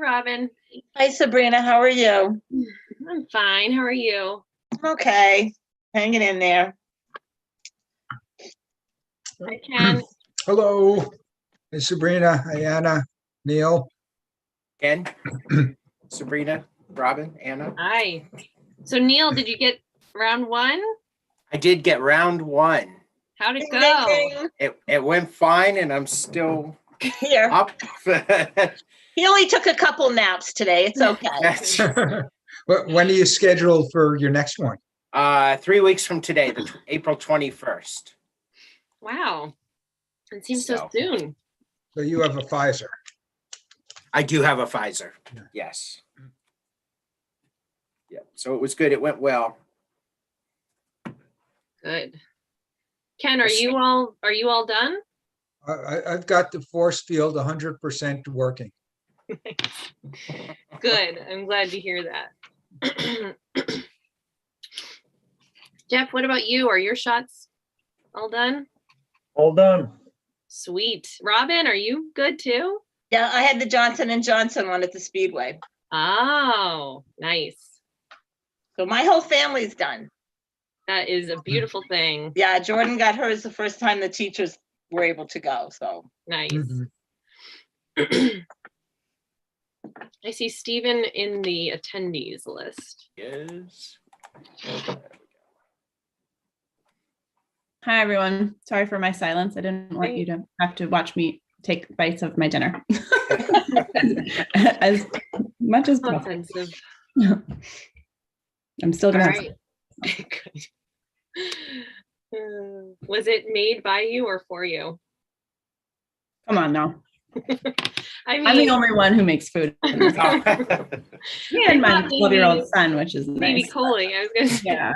Robin. Hi, Sabrina. How are you? I'm fine. How are you? Okay, hanging in there. Hi, Ken. Hello. Hey, Sabrina, hey, Anna, Neil. Ken, Sabrina, Robin, Anna. Hi. So Neil, did you get round one? I did get round one. How'd it Ding, go? ding, It went fine, and I'm still ding. Here, up. he only took a couple naps today. It's okay. That's When are you scheduled for your next one? 3 weeks from today, April 21st. Wow. It seems so So. soon. So you have a Pfizer. I do have a Pfizer. Yeah. Yes. Yeah. So it was good. It went well. Good. Ken, are you all done? I've got the force field 100% working. Good. I'm glad to hear that. Jeff, what about you? Are your shots all done? All done. Sweet. Robin, are you good too? Yeah, I had the Johnson & Johnson one at the Speedway. Oh, nice. So my whole family's done. That is a beautiful thing. Yeah, Jordan got hers the first time the teachers were able to go, so. Nice. Mhm. I see Stephen in the attendees list. Yes. Hi, everyone. Sorry for my silence. I didn't want you to have to watch me take bites of my dinner. As much as possible. Offensive. I'm still All gonna. right. Good. Was it made by you or for you? Come on now. I mean, I'm the only one who makes food. Me and my 12-year-old son, which is maybe nice. Coley. I was gonna say. Yeah,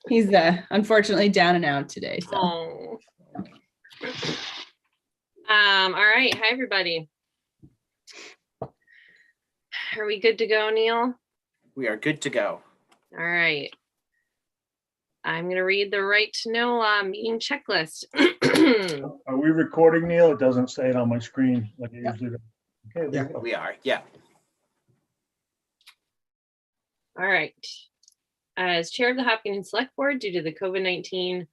he's unfortunately down and out today. So Oh. All right. Hi, everybody. Are we good to go, Neil? We are good to go. All right. I'm going to read the right to know meeting checklist. Are we recording, Neil? It doesn't say it on my screen like it Yeah. usually does. Okay, there you go. We are. Yeah. All right. As chair of the Hopkins Select Board, due to the COVID-19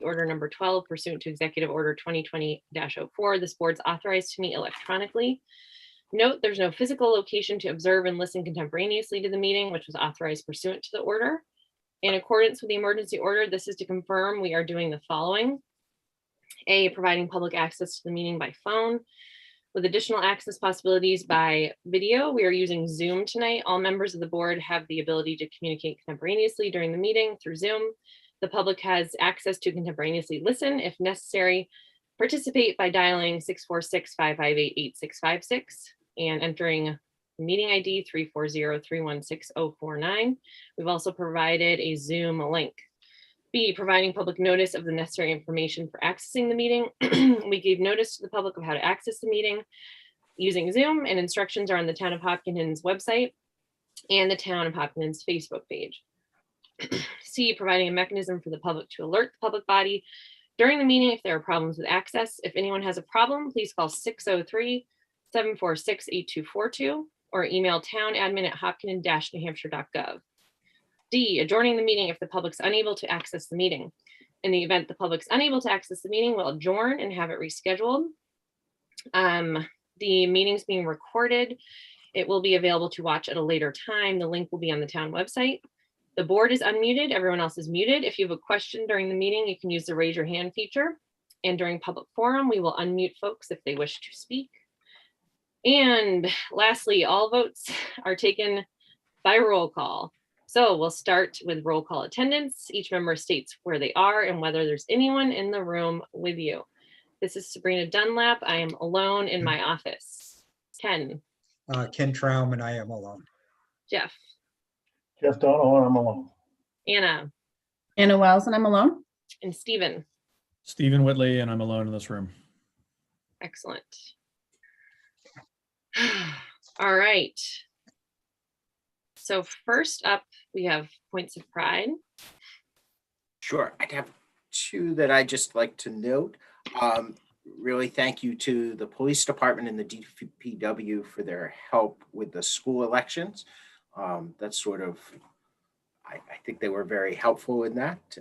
order number 12 pursuant to Executive Order 2020-04, this board's authorized to meet electronically. Note, there's no physical location to observe and listen contemporaneously to the meeting, which was authorized pursuant to the order. In accordance with the emergency order, this is to confirm we are doing the following. A, providing public access to the meeting by phone. With additional access possibilities by video, we are using Zoom tonight. All members of the board have the ability to communicate contemporaneously during the meeting through Zoom. The public has access to contemporaneously listen if necessary. Participate by dialing 646-558-8656 and entering meeting ID 340-316-049. We've also provided a Zoom link. B, providing public notice of the necessary information for accessing the meeting. We gave notice to the public of how to access the meeting using Zoom, and instructions are on the Town of Hopkins website and the Town of Hopkins Facebook page. C, providing a mechanism for the public to alert the public body during the meeting if there are problems with access. If anyone has a problem, please call 603-746-8242 or email townadmin@hopkins-newhampshire.gov. D, adjourning the meeting if the public's unable to access the meeting. In the event the public's unable to access the meeting, we'll adjourn and have it rescheduled. The meeting's being recorded. It will be available to watch at a later time. The link will be on the town website. The board is unmuted. Everyone else is muted. If you have a question during the meeting, you can use the raise your hand feature. And during public forum, we will unmute folks if they wish to speak. And lastly, all votes are taken by roll call. So we'll start with roll call attendance. Each member states where they are and whether there's anyone in the room with you. This is Sabrina Dunlap. I am alone in my office. Ken. Ken Traum and I am alone. Jeff. Jeff Donovan, I'm alone. Anna. Anna Wells, and I'm alone. And Stephen. Stephen Whitley, and I'm alone in this room. Excellent. All right. So first up, we have points of pride. Sure. I'd have two that I just like to note. really thank you to the police department and the DPW for their help with the school elections. That's sort of, I think they were very helpful in that.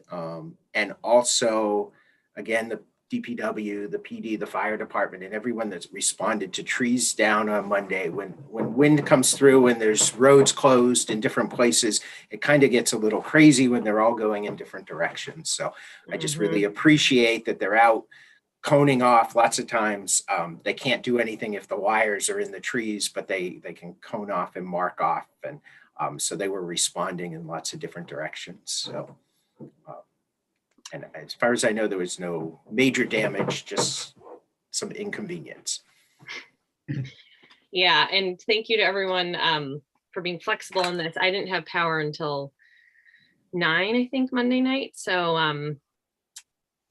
And also, again, the DPW, the PD, the fire department, and everyone that's responded to trees down on Monday. When wind comes through and there's roads closed in different places, it kind of gets a little crazy when they're all going in different directions. So I just really appreciate that they're out coning off. Lots of times they can't do anything if the wires are in the trees, but they can cone off and mark off. And so they were responding in lots of different directions. So, and as far as I know, there was no major damage, just some inconvenience. Yeah, and thank you to everyone for being flexible in this. I didn't have power until 9, I think, Monday night. So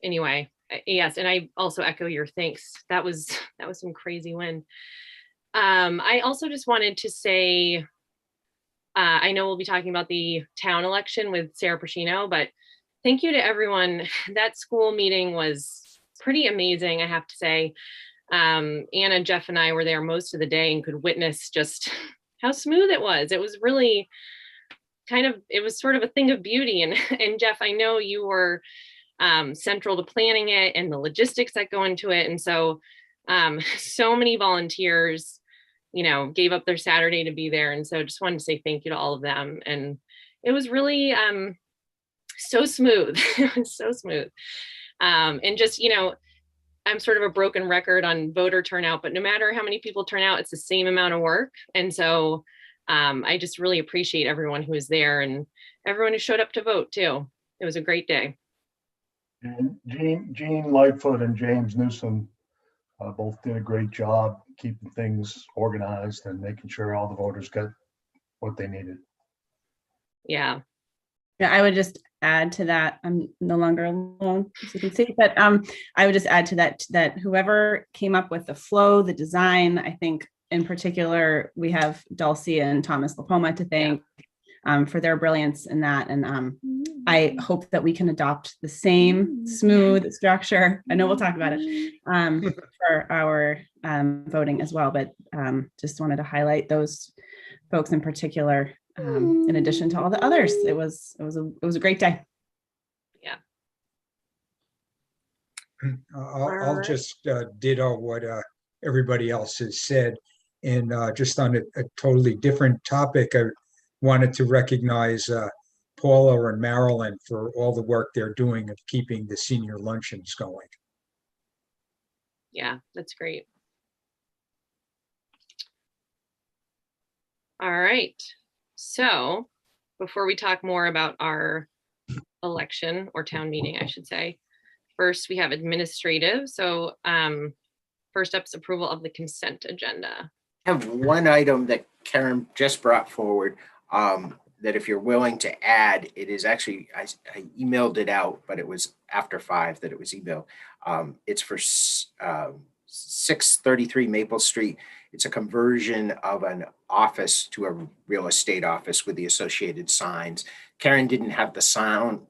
anyway, yes, and I also echo your thanks. That was some crazy wind. I also just wanted to say, I know we'll be talking about the town election with Sarah Pacino, but thank you to everyone. That school meeting was pretty amazing, I have to say. Anna, Jeff, and I were there most of the day and could witness just how smooth it was. It was really it was sort of a thing of beauty. And Jeff, I know you were central to planning it and the logistics that go into it. And so, so many volunteers, gave up their Saturday to be there. And so just wanted to say thank you to all of them. And it was really so smooth. It was so smooth. And just, I'm sort of a broken record on voter turnout, but no matter how many people turn out, it's the same amount of work. And so I just really appreciate everyone who was there and everyone who showed up to vote too. It was a great day. And Gene Lightfoot and James Newsom both did a great job keeping things organized and making sure all the voters got what they needed. Yeah. Yeah, I would just add to that. I'm no longer alone, as you can see, but I would just add to that whoever came up with the flow, the design, I think in particular, we have Dulcie and Thomas LaPoma to thank for their brilliance in that. And I hope that we can adopt the same smooth structure. I know we'll talk about it for our voting as well, but just wanted to highlight those folks in particular. In addition to all the others, it was a great day. Yeah. I'll just ditto what everybody else has said. And just on a totally different topic, I wanted to recognize Paula and Marilyn for all the work they're doing of keeping the senior luncheons going. Yeah, that's great. All right. So before we talk more about our election or town meeting, I should say, first we have administrative. So first up is approval of the consent agenda. I have one item that Karen just brought forward that if you're willing to add, it is actually, I emailed it out, but it was after 5 that it was emailed. It's for 633 Maple Street. It's a conversion of an office to a real estate office with the associated signs. Karen didn't have the sign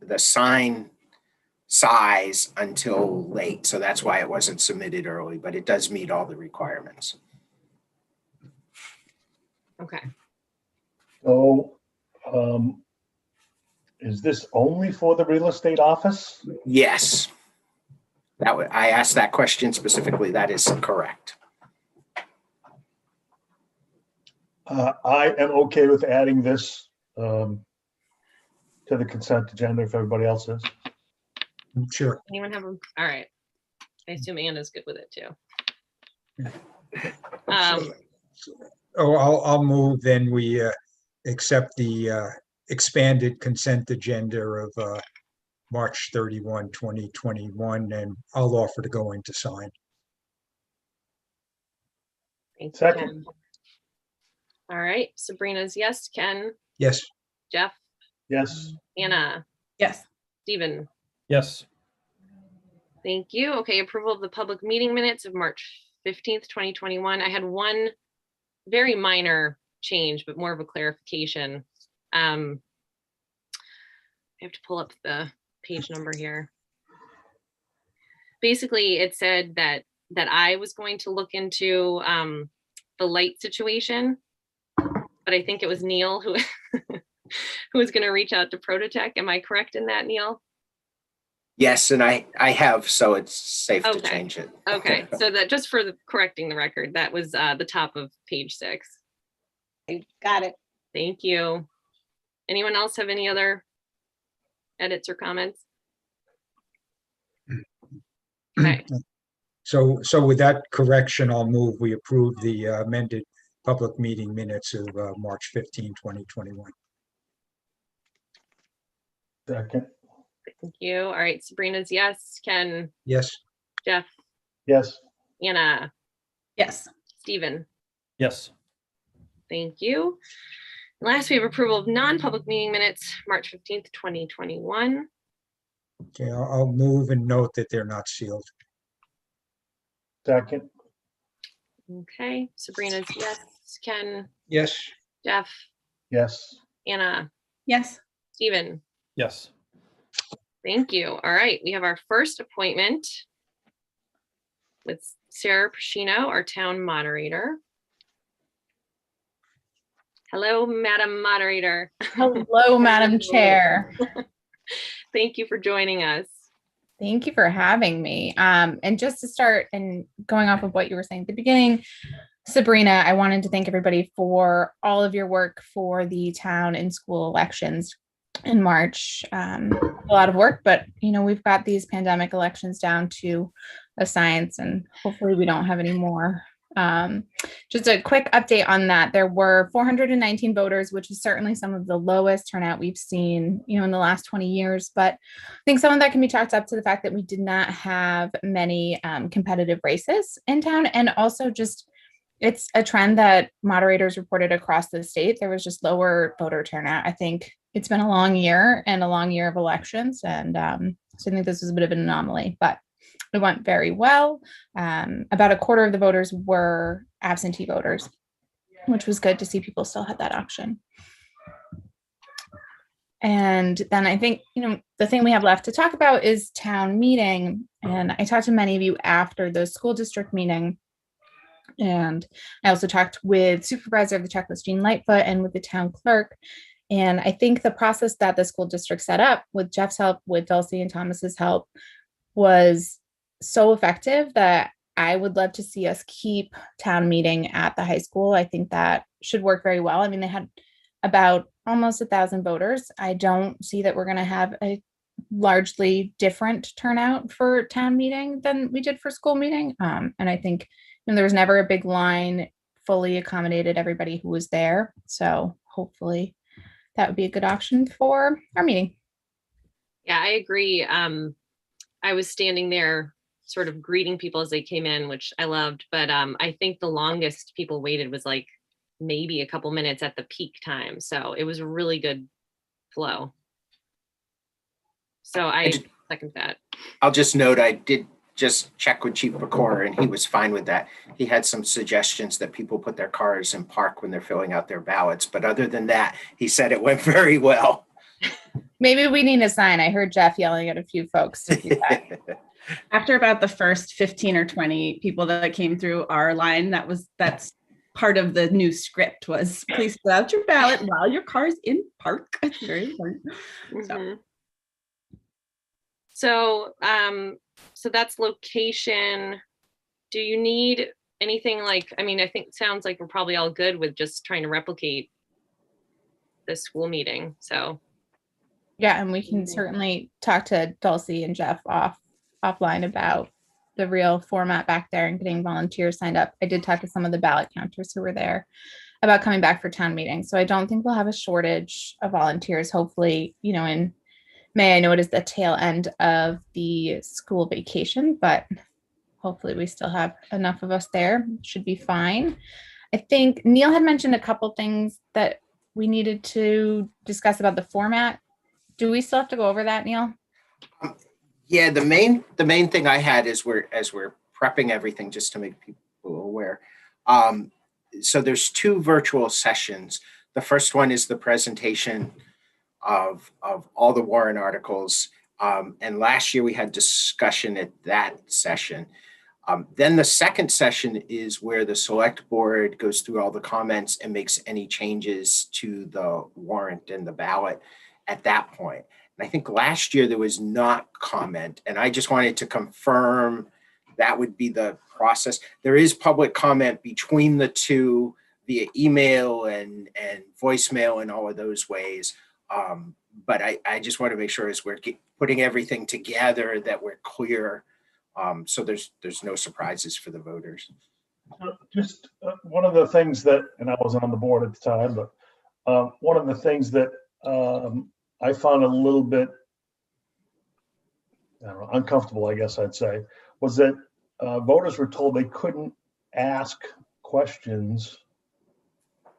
size until late, so that's why it wasn't submitted early, but it does meet all the requirements. Okay. So is this only for the real estate office? Yes. I asked that question specifically. That is correct. I am okay with adding this to the consent agenda if everybody else is. Sure. Anyone have them? All right. I assume Anna's good with it too. I'll move then we accept the expanded consent agenda of March 31, 2021, and I'll offer to go into sign. Thank you, Second. Ken. All right. Sabrina's yes. Ken, Yes. Jeff, Yes. Anna, Yes. Stephen. Yes. Thank you. Okay, approval of the public meeting minutes of March 15th, 2021. I had one very minor change, but more of a clarification. I have to pull up the page number here. Basically, it said that that I was going to look into the light situation, but I think it was Neil who who was going to reach out to Prototech. Am I correct in that, Neil? Yes, and I have, so it's safe to Okay. change it. Okay, so that just for correcting the record, that was the top of page 6. Got it. Thank you. Anyone else have any other edits or comments? Okay. So with that correction, I'll move, we approve the amended public meeting minutes of March 15, 2021. Second, Thank you. All right, Sabrina's yes. Ken, Yes, Jeff, yes, Anna, Yes. Stephen. Yes. Thank you. Last, we have approval of non-public meeting minutes, March 15th, 2021. okay, I'll move and note that they're not sealed. second, Okay, Sabrina's yes. Ken, Yes, Jeff, yes, Anna, Yes. Stephen. Yes. Thank you. All right, we have our first appointment with Sarah Pacino, our town moderator. Hello, Madam Moderator. Hello, Madam Chair. Thank you for joining us. Thank you for having me. And just to start and going off of what you were saying at the beginning, Sabrina, I wanted to thank everybody for all of your work for the town and school elections in March. A lot of work, but we've got these pandemic elections down to a science, and hopefully we don't have any more. Just a quick update on that. There were 419 voters, which is certainly some of the lowest turnout we've seen, in the last 20 years. But I think some of that can be chalked up to the fact that we did not have many competitive races in town. And also just, it's a trend that moderators reported across the state. There was just lower voter turnout. I think it's been a long year and a long year of elections. And so I think this was a bit of an anomaly, but it went very well. About a quarter of the voters were absentee voters, which was good to see people still had that option. And then I think, the thing we have left to talk about is town meeting. And I talked to many of you after the school district meeting. And I also talked with supervisor of the checklist, Jean Lightfoot, and with the town clerk. And I think the process that the school district set up with Jeff's help, with Dulcie and Thomas's help, was so effective that I would love to see us keep town meeting at the high school. I think that should work very well. I mean, they had about almost 1,000 voters. I don't see that we're going to have a largely different turnout for town meeting than we did for school meeting. And I think there was never a big line, fully accommodated everybody who was there. So hopefully that would be a good option for our meeting. Yeah, I agree. I was standing there sort of greeting people as they came in, which I loved. But I think the longest people waited was like maybe a couple minutes at the peak time. So it was a really good flow. So I second that. I'll just note, I did just check with Chief Pecora and he was fine with that. He had some suggestions that people put their cars in park when they're filling out their ballots. But other than that, he said it went very well. Maybe we need a sign. I heard Jeff yelling at a few folks to do that. After about the first 15 or 20 people that came through our line, that's part of the new script was please fill out your ballot while your car's in park. It's very important. Mhm. So that's location. Do you need anything like, I think it sounds like we're probably all good with just trying to replicate the school meeting. So Yeah, and we can certainly talk to Dulcie and Jeff offline about the real format back there and getting volunteers signed up. I did talk to some of the ballot counters who were there about coming back for town meeting. So I don't think we'll have a shortage of volunteers. Hopefully, in May. I know it is the tail end of the school vacation, but hopefully we still have enough of us there. Should be fine. I think Neil had mentioned a couple things that we needed to discuss about the format. Do we still have to go over that, Neil? Yeah, the main thing I had is as we're prepping everything, just to make people aware. So there's 2 virtual sessions. The first one is the presentation of all the warrant articles. And last year we had discussion at that session. Then the second session is where the select board goes through all the comments and makes any changes to the warrant and the ballot at that point. And I think last year there was not comment, and I just wanted to confirm that would be the process. There is public comment between the two via email and voicemail and all of those ways. But I just want to make sure as we're putting everything together that we're clear. So there's no surprises for the voters. Just one of the things that, and I wasn't on the board at the time, but one of the things that I found a little bit, I don't know, uncomfortable, I guess I'd say, was that voters were told they couldn't ask questions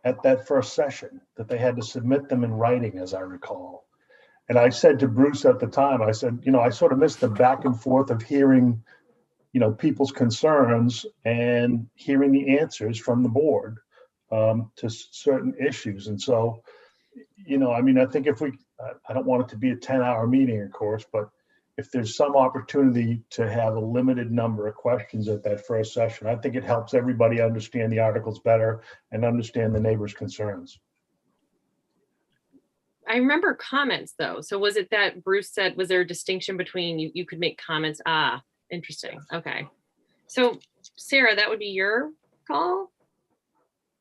at that first session, that they had to submit them in writing, as I recall. And I said to Bruce at the time, I said, I sort of missed the back and forth of hearing, people's concerns and hearing the answers from the board to certain issues. And so, I think if I don't want it to be a 10-hour meeting, of course, but if there's some opportunity to have a limited number of questions at that first session, I think it helps everybody understand the articles better and understand the neighbors' concerns. I remember comments though. So was it that Bruce said, was there a distinction between you could make comments? Ah, interesting. Okay. So Sarah, that would be your call?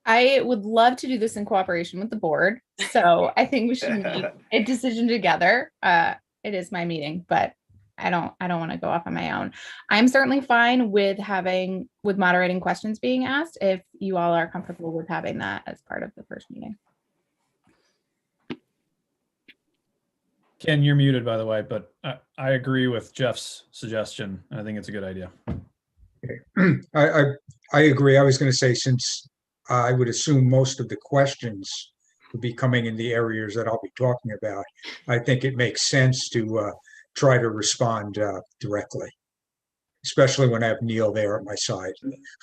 I would love to do this in cooperation with the board. So I think we should make a decision together. It is my meeting, but I don't want to go off on my own. I'm certainly fine with moderating questions being asked if you all are comfortable with having that as part of the first meeting. Ken, you're muted, by the way, but I agree with Jeff's suggestion. I think it's a good idea. I agree. I was going to say, since I would assume most of the questions would be coming in the areas that I'll be talking about, I think it makes sense to try to respond directly, especially when I have Neil there at my side.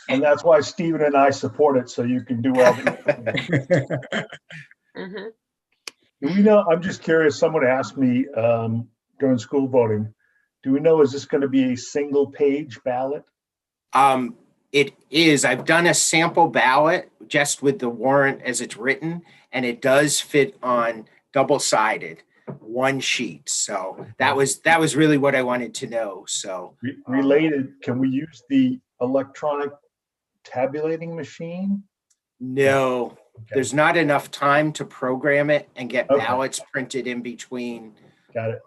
And that's why Stephen and I support it, so you can do all the. Mhm. Do we know, I'm just curious, someone asked me during school voting, do we know, is this going to be a single page ballot? It is. I've done a sample ballot just with the warrant as it's written, and it does fit on double-sided, one sheet. So that was really what I wanted to know. So Related, can we use the electronic tabulating machine? no, Okay. there's not enough time to program it and get Okay. ballots printed in between Got it.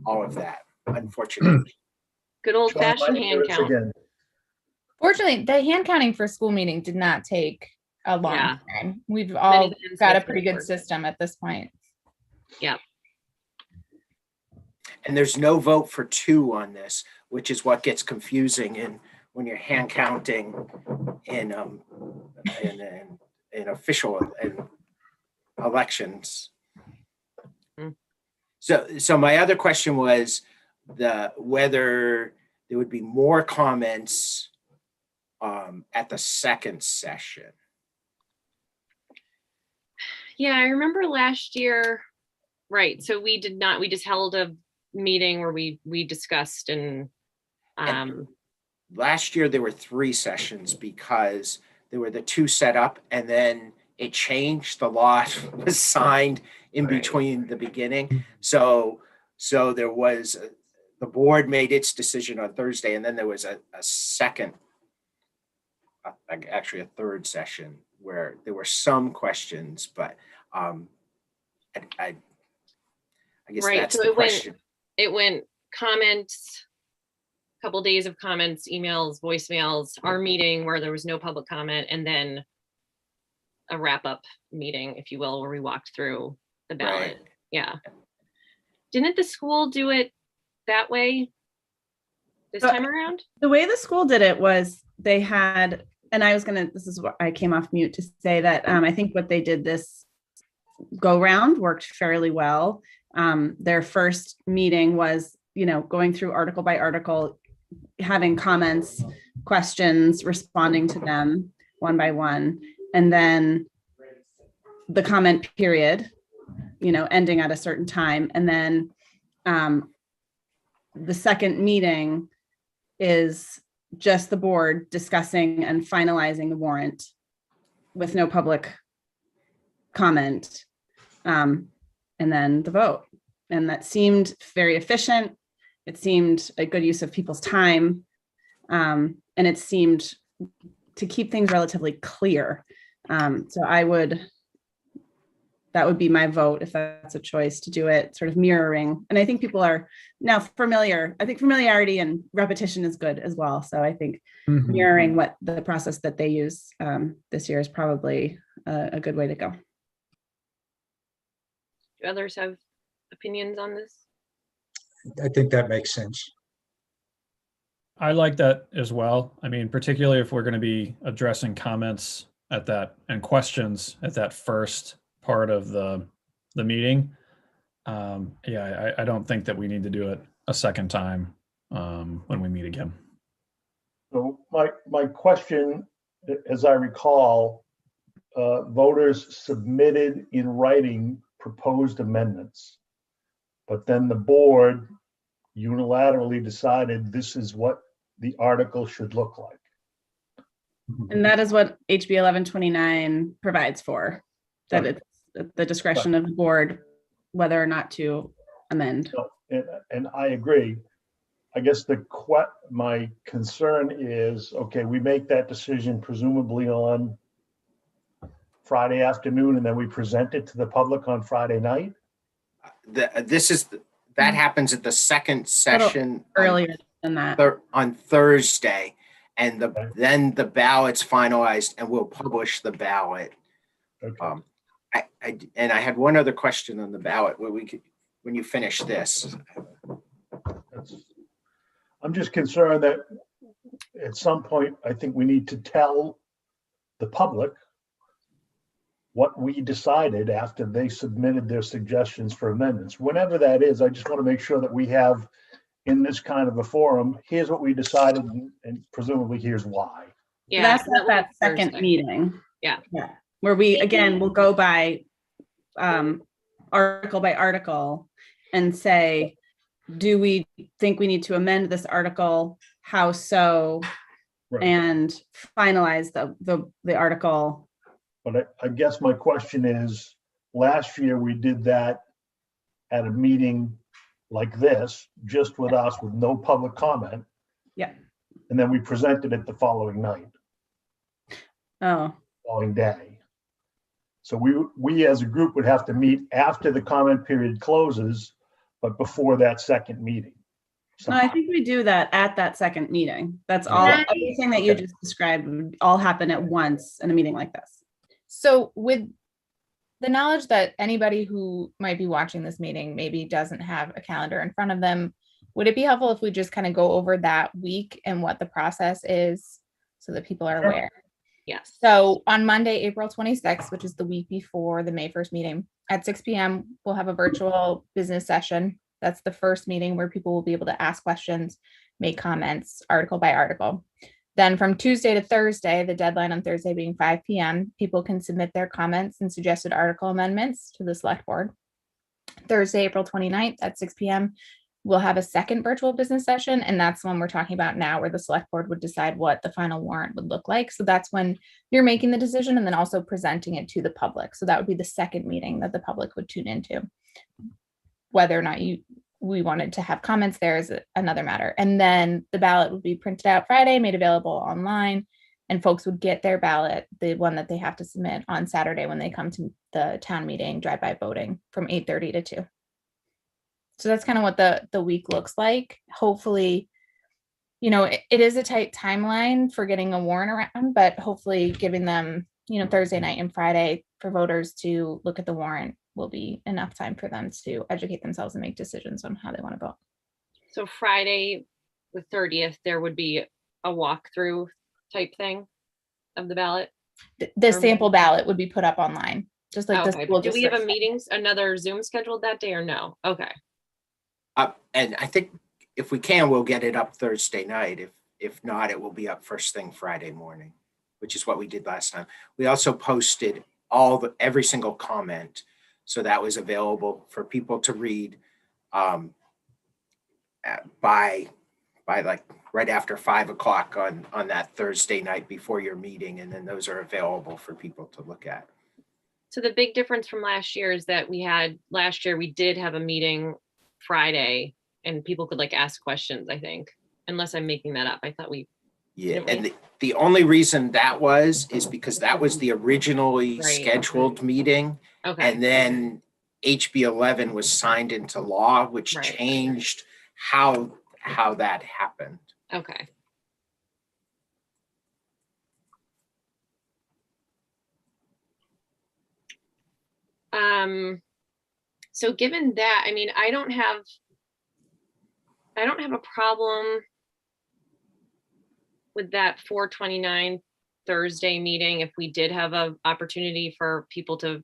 all of that, unfortunately. Good old fashioned hand Once count. again, Fortunately, the hand counting for school meeting did not take a long Yeah. time. We've all times got a that's pretty very good worth it. system at this point. And there's no vote for two on this, which is what gets confusing when you're hand counting in official elections. Mm. So my other question was whether there would be more comments at the second session. Yeah, I remember last year, right, so we just held a meeting where we discussed and Last year, there were 3 sessions because there were the 2 set up and then it changed. The law was signed in Right. between the beginning. So there was, the board made its decision on Thursday, and then there was a second, actually a third session where there were some questions, but I guess Right, that's so the it went- question. it went comments, couple days of comments, emails, voicemails, our meeting where there was no public comment, and then a wrap-up meeting, if you will, where we walked through the ballot. Right. Yeah. Didn't the school do it that way this So- time around? The way the school did it was they had, and this is what I came off mute to say that I think what they did this go round worked fairly well. Their first meeting was, going through article by article, having comments, questions, responding to them one by one, and then the comment period, ending at a certain time. And then the second meeting is just the board discussing and finalizing the warrant with no public comment, and then the vote. And that seemed very efficient. It seemed a good use of people's time. And it seemed to keep things relatively clear. So that would be my vote if that's a choice, to do it sort of mirroring. And I think people are now familiar. I think familiarity and repetition is good as well. So I think Mhm. mirroring what the process that they use this year is probably a good way to go. Do others have opinions on this? I think that makes sense. I like that as well. I mean, particularly if we're going to be addressing comments at that and questions at that first part of the meeting. Yeah, I don't think that we need to do it a second time when we meet again. So my question, as I recall, voters submitted in writing proposed amendments, but then the board unilaterally decided this is what the article should look like. And that is what HB 1129 provides for, that Right. it's at the discretion of the board whether or not to amend. So, and I agree. I guess my concern is, okay, we make that decision presumably on Friday afternoon, and then we present it to the public on Friday night. That happens at the second session. Earlier than that. On Thursday, and Okay. then the ballot's finalized, and we'll publish the ballot. Okay. I had one other question on the ballot where when you finish this. I'm just concerned that at some point, I think we need to tell the public what we decided after they submitted their suggestions for amendments. Whenever that is, I just want to make sure that we have, in this kind of a forum, here's what we decided, and presumably here's why. Yeah. That's that at that was second Thursday. meeting. Yeah. Where we, again, will go by article by article and say, do we think we need to amend this article? How so? Right. And finalize the article. But I guess my question is, last year we did that at a meeting like this, just with us, with no public comment. Yeah. And then we presented it the following night, Oh, following day. So we as a group would have to meet after the comment period closes, but before that second meeting. no, I think we do that at that second meeting. That's all, Okay. everything that you Okay. just described would all happen at once in a meeting like this. So with the knowledge that anybody who might be watching this meeting maybe doesn't have a calendar in front of them, would it be helpful if we just kind of go over that week and what the process is so that people are Sure. aware? Yes. So on Monday, April 26th, which is the week before the May 1st meeting, at 6 p.m., we'll have a virtual business session. That's the first meeting where people will be able to ask questions, make comments, article by article. Then from Tuesday to Thursday, the deadline on Thursday being 5 p.m., people can submit their comments and suggested article amendments to the select board. Thursday, April 29th at 6 p.m., we'll have a second virtual business session, and that's the one we're talking about now, where the select board would decide what the final warrant would look like. So that's when you're making the decision and then also presenting it to the public. So that would be the second meeting that the public would tune into. Whether or not we wanted to have comments there is another matter. And then the ballot would be printed out Friday, made available online, and folks would get their ballot, the one that they have to submit, on Saturday when they come to the town meeting, drive-by voting from 8:30 to 2. So that's kind of what the week looks like. Hopefully, it is a tight timeline for getting a warrant around, but hopefully giving them, Thursday night and Friday for voters to look at the warrant will be enough time for them to educate themselves and make decisions on how they want to vote. So Friday, the 30th, there would be a walkthrough type thing of the ballot. The sample ballot would be put up online, just like the Okay. school Do we have a district. meetings, another Zoom scheduled that day or no? Okay. And I think if we can, we'll get it up Thursday night. If not, it will be up first thing Friday morning, which is what we did last time. We also posted every single comment, so that was available for people to read by by like right after 5 o'clock on that Thursday night before your meeting. And then those are available for people to look at. So the big difference from last year is that last year we did have a meeting Friday and people could like ask questions, I think, unless I'm making that up. I thought Yeah, Didn't and we? the only reason that is because that was the originally Right. scheduled meeting. Okay. And then HB 11 was signed into law, which Right. changed how that happened. Okay. So given that, I mean, I don't have a problem with that 4/29 Thursday meeting. If we did have a opportunity for people to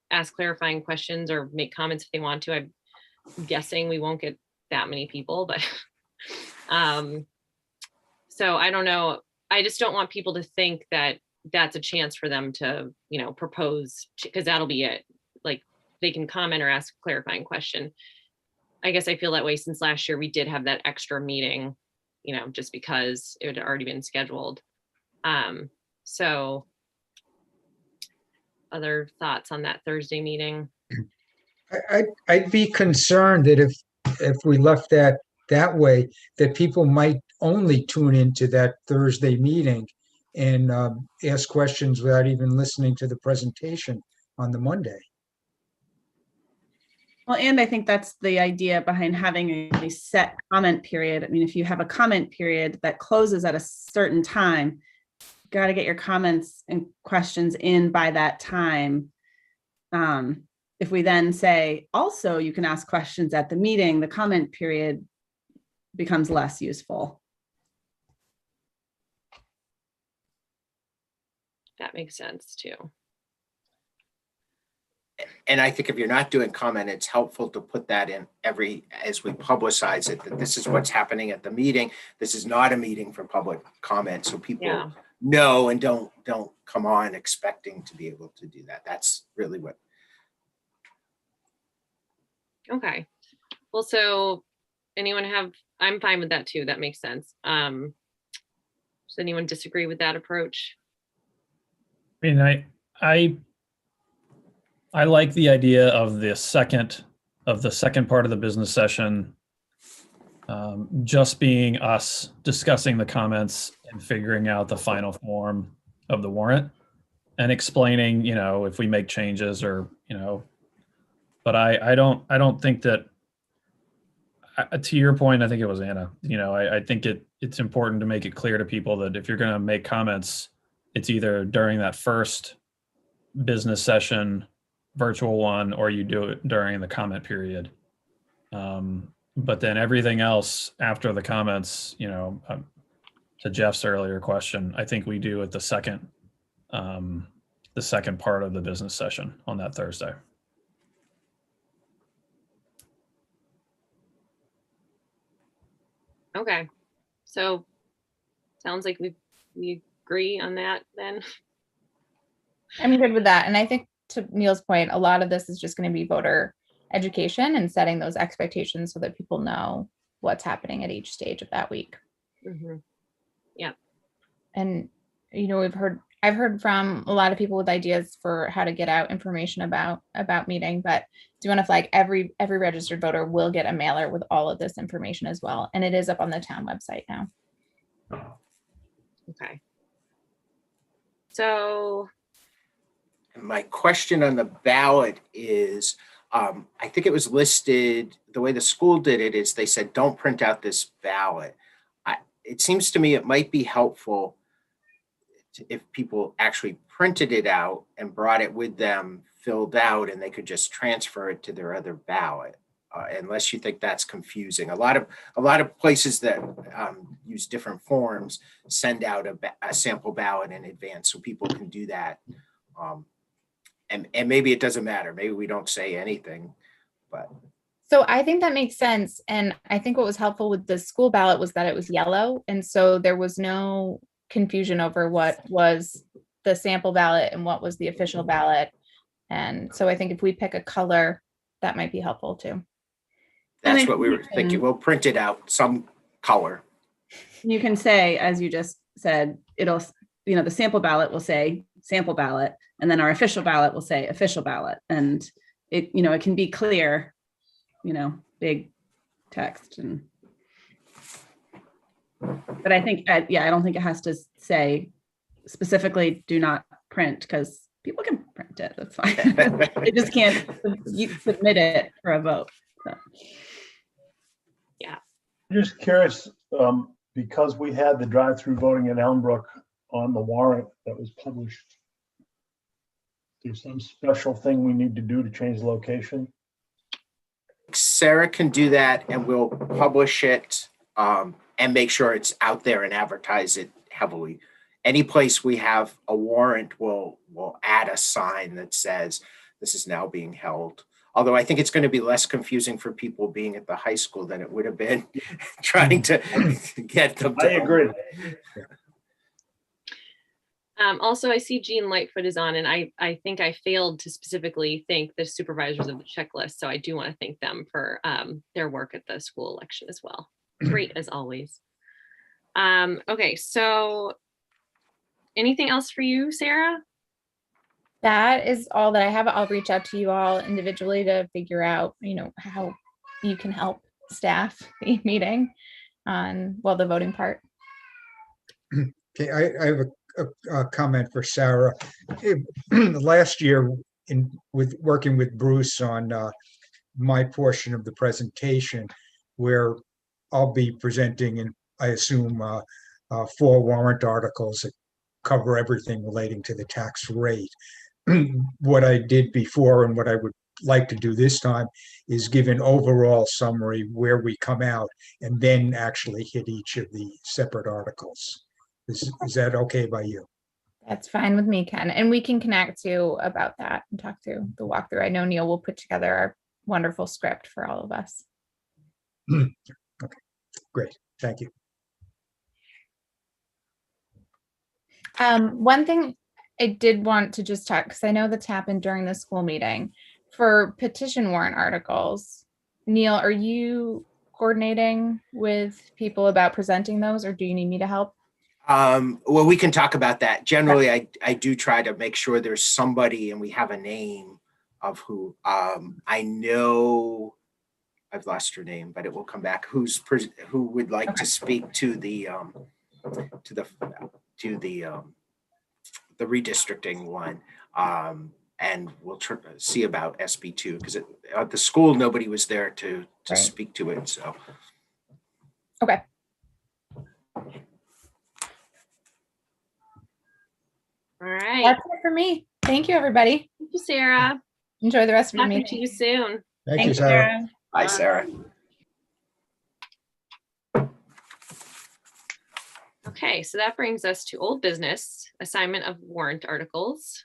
ask clarifying questions or make comments if they want to, I'm guessing we won't get that many people, but so I don't know. I just don't want people to think that that's a chance for them to, propose, because that'll be it. Like they can comment or ask a clarifying question. I guess I feel that way since last year we did have that extra meeting, just because it had already been scheduled. So other thoughts on that Thursday meeting? I'd be concerned that if we left that way, that people might only tune into that Thursday meeting and ask questions without even listening to the presentation on the Monday. Well, and I think that's the idea behind having a set comment period. I mean, if you have a comment period that closes at a certain time, you got to get your comments and questions in by that time. If we then say, also, you can ask questions at the meeting, the comment period becomes less useful. That makes sense too. And I think if you're not doing comment, it's helpful to put that in as we publicize it, that this is what's happening at the meeting. This is not a meeting for public comment. So people Yeah. know and don't come on expecting to be able to do that. That's really what. Okay. Well, so I'm fine with that too. That makes sense. Does anyone disagree with that approach? I mean, I like the idea of the second part of the business session just being us discussing the comments and figuring out the final form of the warrant and explaining, if we make changes or, but I don't think that, to your point, I think it was Anna, I think it's important to make it clear to people that if you're going to make comments, it's either during that first business session, virtual one, or you do it during the comment period. But then everything else after the comments, to Jeff's earlier question, I think we do at the second part of the business session on that Thursday. Okay. So sounds like we agree on that then. I'm good with that. And I think to Neil's point, a lot of this is just going to be voter education and setting those expectations so that people know what's happening at each stage of that week. Mm-hmm. And, I've heard from a lot of people with ideas for how to get out information about meeting, but do you want to flag every registered voter will get a mailer with all of this information as well. And it is up on the town website now. Okay. So My question on the ballot is, I think it was listed, the way the school did it is they said, don't print out this ballot. It seems to me it might be helpful if people actually printed it out and brought it with them, filled out, and they could just transfer it to their other ballot. Unless you think that's confusing. A lot of places that use different forms send out a sample ballot in advance so people can do that. And maybe it doesn't matter. Maybe we don't say anything, but. So I think that makes sense. And I think what was helpful with the school ballot was that it was yellow. And so there was no confusion over what was the sample ballot and what was the official ballot. And so I think if we pick a color, that might be helpful too. That's what we were thinking. We'll print it out some color. You can say, as you just said, it'll, the sample ballot will say sample ballot, and then our official ballot will say official ballot. And it, it can be clear, big text and. But I think, I don't think it has to say specifically do not print, because people can print it. That's fine. They just can't submit it for a vote. So. Just curious, because we had the drive-through voting in Elmbrook on the warrant that was published, there's some special thing we need to do to change the location? Sarah can do that, and we'll publish it and make sure it's out there and advertise it heavily. Any place we have a warrant, we'll add a sign that says this is now being held. Although I think it's going to be less confusing for people being at the high school than it would have been trying to get them to. I agree. Also, I see Jean Lightfoot is on, and I think I failed to specifically thank the supervisors of the checklist. So I do want to thank them for their work at the school election as well. Great as always. Okay, so anything else for you, Sarah? That is all that I have. I'll reach out to you all individually to figure out, how you can help staff the meeting on, the voting part. Okay, I have a comment for Sarah. Last year, with working with Bruce on my portion of the presentation, where I'll be presenting, and I assume 4 warrant articles that cover everything relating to the tax rate. What I did before and what I would like to do this time is give an overall summary where we come out, and then actually hit each of the separate articles. Is that okay by you? That's fine with me, Ken. And we can connect too about that and talk through the walkthrough. I know Neil will put together our wonderful script for all of us. Okay, great. Thank you. One thing I did want to just talk, because I know that's happened during the school meeting, for petition warrant articles. Neil, are you coordinating with people about presenting those, or do you need me to help? Well, we can talk about that. Generally, I do try to make sure there's somebody and we have a name of who. I know I've lost her name, but it will come back. Who would like to speak to the redistricting one, and we'll see about SB2, because at the school nobody was there to Right. speak to it. So Okay. All right. That's it for me. Thank you, everybody. Thank you, Sarah. Enjoy the rest of your Talking to meeting. you soon. Thank you, Thanks, Sarah. Sarah. bye, Sarah. Okay, so that brings us to old business, assignment of warrant articles.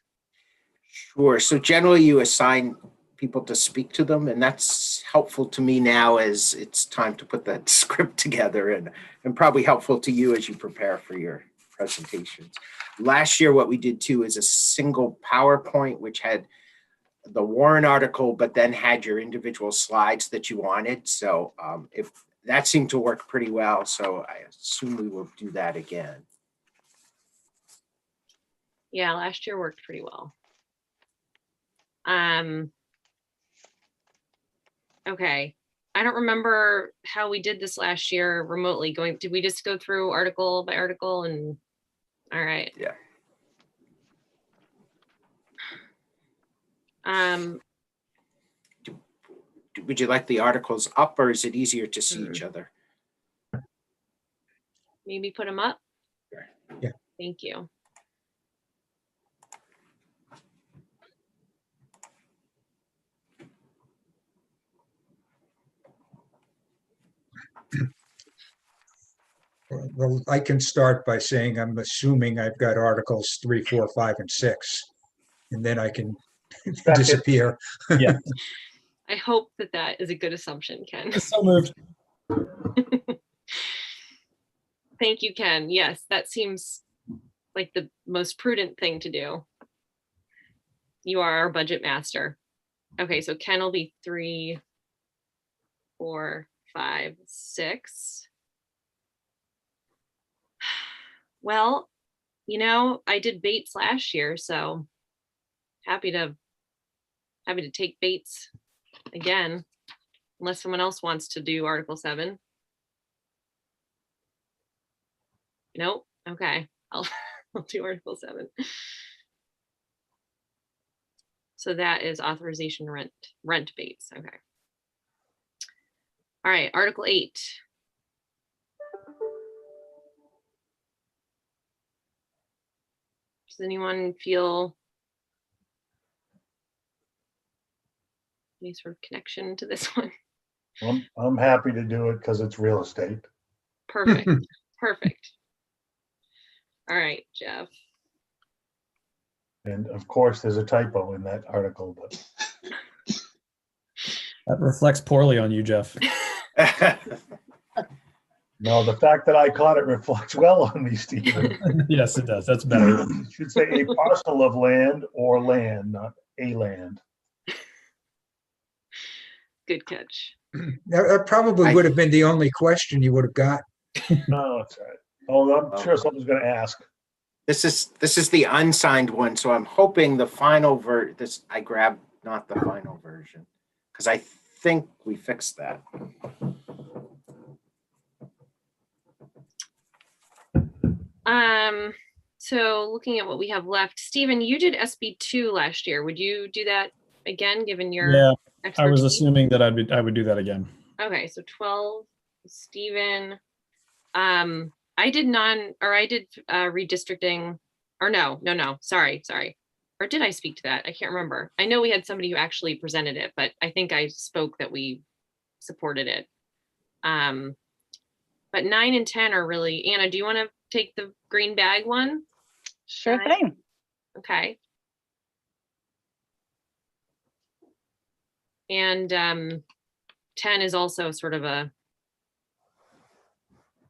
Sure. So generally you assign people to speak to them, and that's helpful to me now as it's time to put that script together, and probably helpful to you as you prepare for your presentations. Last year, what we did too is a single PowerPoint, which had the warrant article, but then had your individual slides that you wanted. So if that seemed to work pretty well, so I assume we will do that again. Yeah, last year worked pretty well. Okay, I don't remember how we did this last year remotely. Did we just go through article by article and, all right. Yeah. Would you like the articles up, or is it easier to see each other? Maybe put them up? Sure. Yeah. Thank you. Well, I can start by saying I'm assuming I've got articles 3, 4, 5, and 6, and then I can disappear. I hope that is a good assumption, Ken. So moved. Thank you, Ken. Yes, that seems like the most prudent thing to do. You are our budget master. Okay, so Ken will be 3, 4, 5, 6. Well, I did Bates last year, so happy to take Bates again, unless someone else wants to do Article 7. Nope. Okay. I'll do Article 7. So that is authorization rent Bates. Okay. All right, Article 8. Does anyone feel any sort of connection to this one? I'm happy to do it because it's real estate. Perfect. Perfect. All right, Jeff. And of course, there's a typo in that article, but That reflects poorly on you, Jeff. no, the fact that I caught it reflects well on me, Stephen. Yes, it does. That's better. Should say a parcel of land or land, not a land. Good catch. That probably would have been the only question you would have got. No, it's all right. Oh, I'm sure someone's going to ask. This is the unsigned one, so I'm hoping the final I grabbed not the final version because I think we fixed that. So looking at what we have left, Stephen, you did SB2 last year. Would you do that again, given your Yeah, I was expertise? assuming that I would do that again. Okay, so 12, Stephen. I did redistricting, or no, sorry. Or did I speak to that? I can't remember. I know we had somebody who actually presented it, but I think I spoke that we supported it. But 9 and 10 are really, Anna, do you want to take the green bag one? Sure Right. thing. Okay. And 10 is also sort of a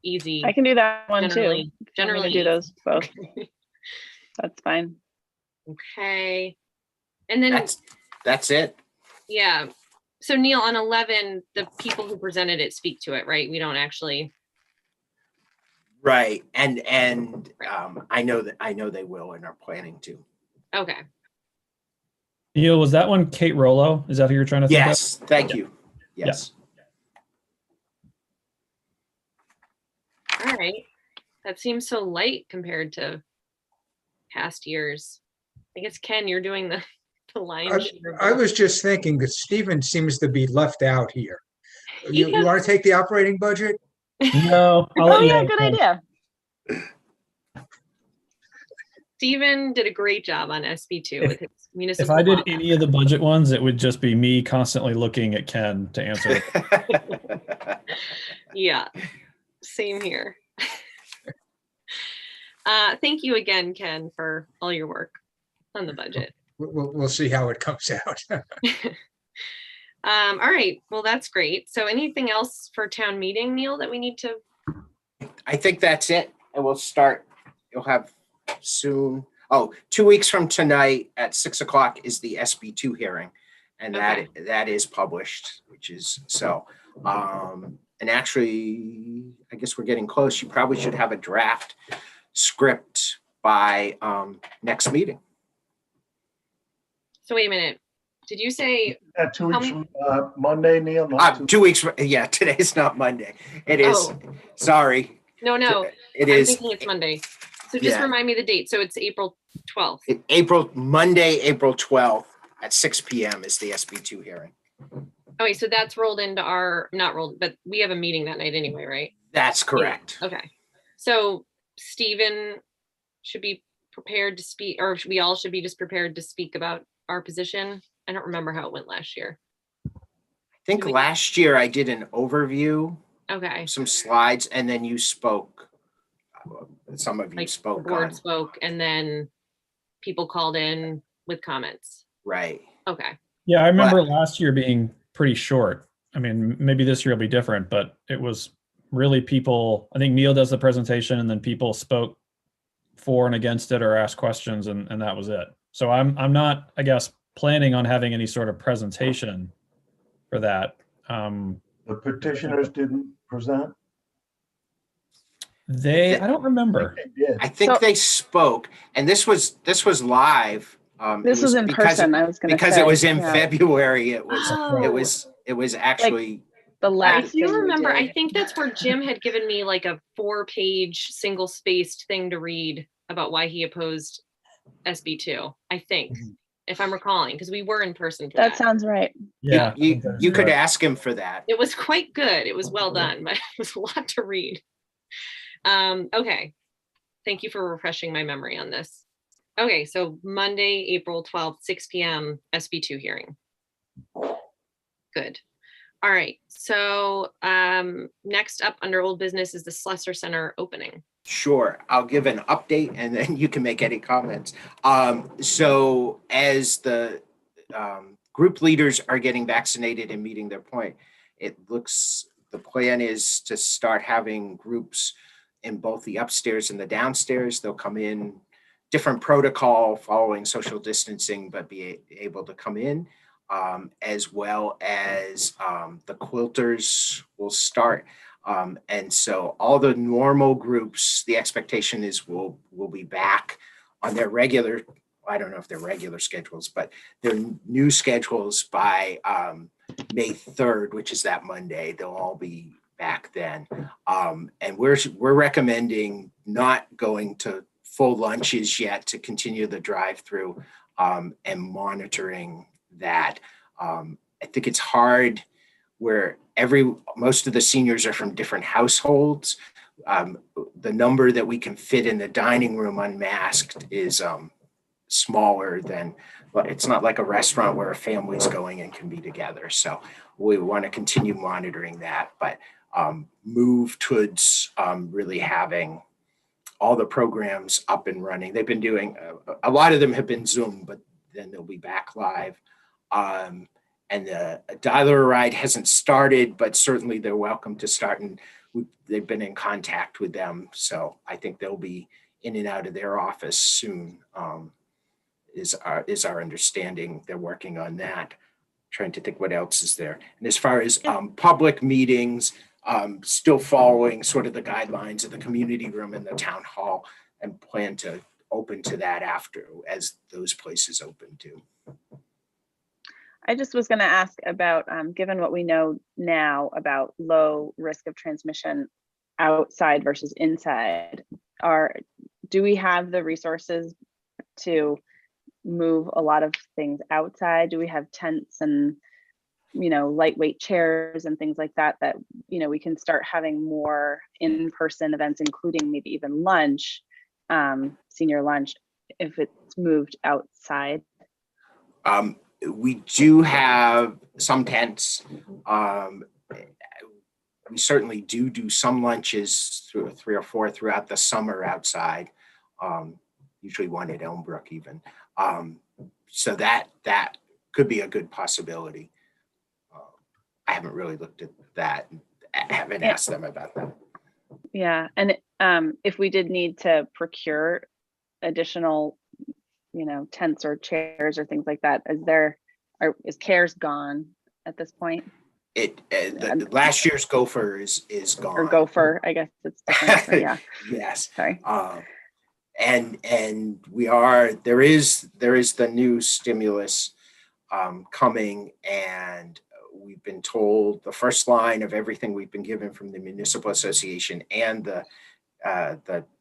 easy. I can do that one generally, too. Generally do easy. those both. That's fine. Okay. And then That's it. yeah. So Neil, on 11, the people who presented it speak to it, right? We don't actually. Right. And I know they will and are planning to. Okay. Neil, was that one Kate Rollo? Is that who you're trying to think of? Yes. Thank you. Yes. All right. That seems so light compared to past years. I guess, Ken, you're doing the lion's share of I the- was just thinking that Stephen seems to be left out here. He You want to take the operating budget? No. I'll Oh let you yeah, have good Ken. idea. Stephen did a great job on SB2 with his If municipal. I did law any of the budget ones, it would just be me constantly looking at Ken to answer. Yeah, same here. Thank you again, Ken, for all your work on the budget. We'll see how it comes out. All right, well, that's great. So anything else for town meeting, Neil, that we need to? I think that's it. And we'll start. You'll have soon. Oh, 2 weeks from tonight at 6 o'clock is the SB2 hearing. And that is published, which is so. And actually, I guess we're getting close. You probably should have a draft script by next meeting. So wait a minute. Did you say? 2 weeks from Monday, Neil? Not 2 weeks. Yeah, today's not Monday. It is. Oh. Sorry. No. It I'm is thinking it's Monday. So just Yeah. remind me the date. So it's April 12th. Monday, April 12th at 6 p.m. is the SB2 hearing. Okay, so that's rolled into not rolled, but we have a meeting that night anyway, right? That's correct. Okay. So Stephen should be prepared to speak, or we all should be just prepared to speak about our position. I don't remember how it went last year. I think last year I did an overview, Okay. some slides, and then you spoke. Some of you Like the spoke board on. spoke and then people called in with comments. Right. Okay. Yeah, I remember last year being pretty short. I mean, maybe this year will be different, but it was really people. I think Neil does the presentation and then people spoke for and against it or asked questions, and that was it. So I'm not, I guess, planning on having any sort of presentation for that. The petitioners didn't present? I don't remember. They did. I think So- they spoke, and this was live. It This was in because person, I was gonna because say. it was in yeah. February. It Oh. was actually The I last do thing we remember, I did. think that's where Jim had given me like a 4-page single spaced thing to read about why he opposed SB2, I think, Mhm. if I'm recalling, because we were in person for That that. sounds right. Yeah. you could ask him for that. It was quite good. It was well done, but it was a lot to read. Okay. Thank you for refreshing my memory on this. Okay, so Monday, April 12th, 6 p.m. SB2 hearing. Good. All right. So next up under old business is the Slessor Center opening. Sure, I'll give an update and then you can make any comments. So as the group leaders are getting vaccinated and meeting their point, the plan is to start having groups in both the upstairs and the downstairs. They'll come in, different protocol following social distancing, but be able to come in, as well as the quilters will start. And so all the normal groups, the expectation is will be back on their regular, I don't know if they're regular schedules, but their new schedules by May 3rd, which is that Monday. They'll all be back then. And we're recommending not going to full lunches yet to continue the drive-through and monitoring that. I think it's hard where most of the seniors are from different households. The number that we can fit in the dining room unmasked is smaller than, but it's not like a restaurant where a family's going and can be together. So we want to continue monitoring that, but move towards really having all the programs up and running. They've been doing, a lot of them have been Zoom, but then they'll be back live. And the dialer ride hasn't started, but certainly they're welcome to start, and they've been in contact with them. So I think they'll be in and out of their office soon, is our understanding. They're working on that. Trying to think what else is there. And as far as public meetings, still following sort of the guidelines of the community room and the town hall, and plan to open to that after as those places open too. I just was going to ask about, given what we know now about low risk of transmission outside versus inside, do we have the resources to move a lot of things outside? Do we have tents and, lightweight chairs and things like that, we can start having more in-person events, including maybe even lunch, senior lunch, if it's moved outside? We do have some tents. We certainly do some lunches through 3 or 4 throughout the summer outside. Usually one at Elmbrook even. So that could be a good possibility. I haven't really looked at that. I haven't asked them about that. Yeah, and if we did need to procure additional, tents or chairs or things like that, is CARES gone at this point? Last year's Gopher is gone. Or Gopher, I guess it's different. So yeah. Yes. Sorry. And there is the new stimulus coming, and we've been told the first line of everything we've been given from the Municipal Association and the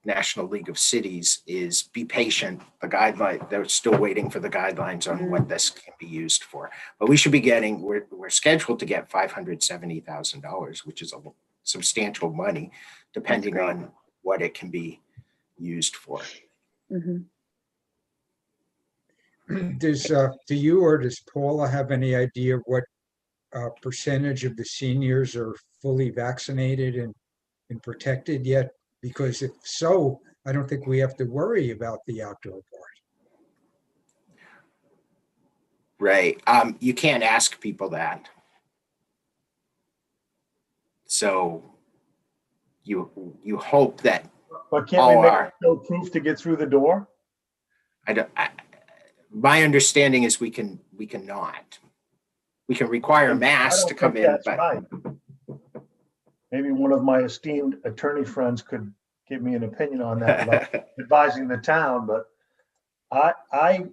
National League of Cities is be patient. The guideline, they're still waiting for the guidelines on what this can be used for. But we should be getting, we're scheduled to get $570,000, which is a substantial money, depending on what it can be used for. Mm-hmm. Do you or does Paula have any idea what percentage of the seniors are fully vaccinated and protected yet? Because if so, I don't think we have to worry about the outdoor part. Right. You can't ask people that. So you hope that. But can't we make no proof to get through the door? My understanding is we cannot. We can require masks to come in. That's right. Maybe one of my esteemed attorney friends could give me an opinion on that without advising the town, but I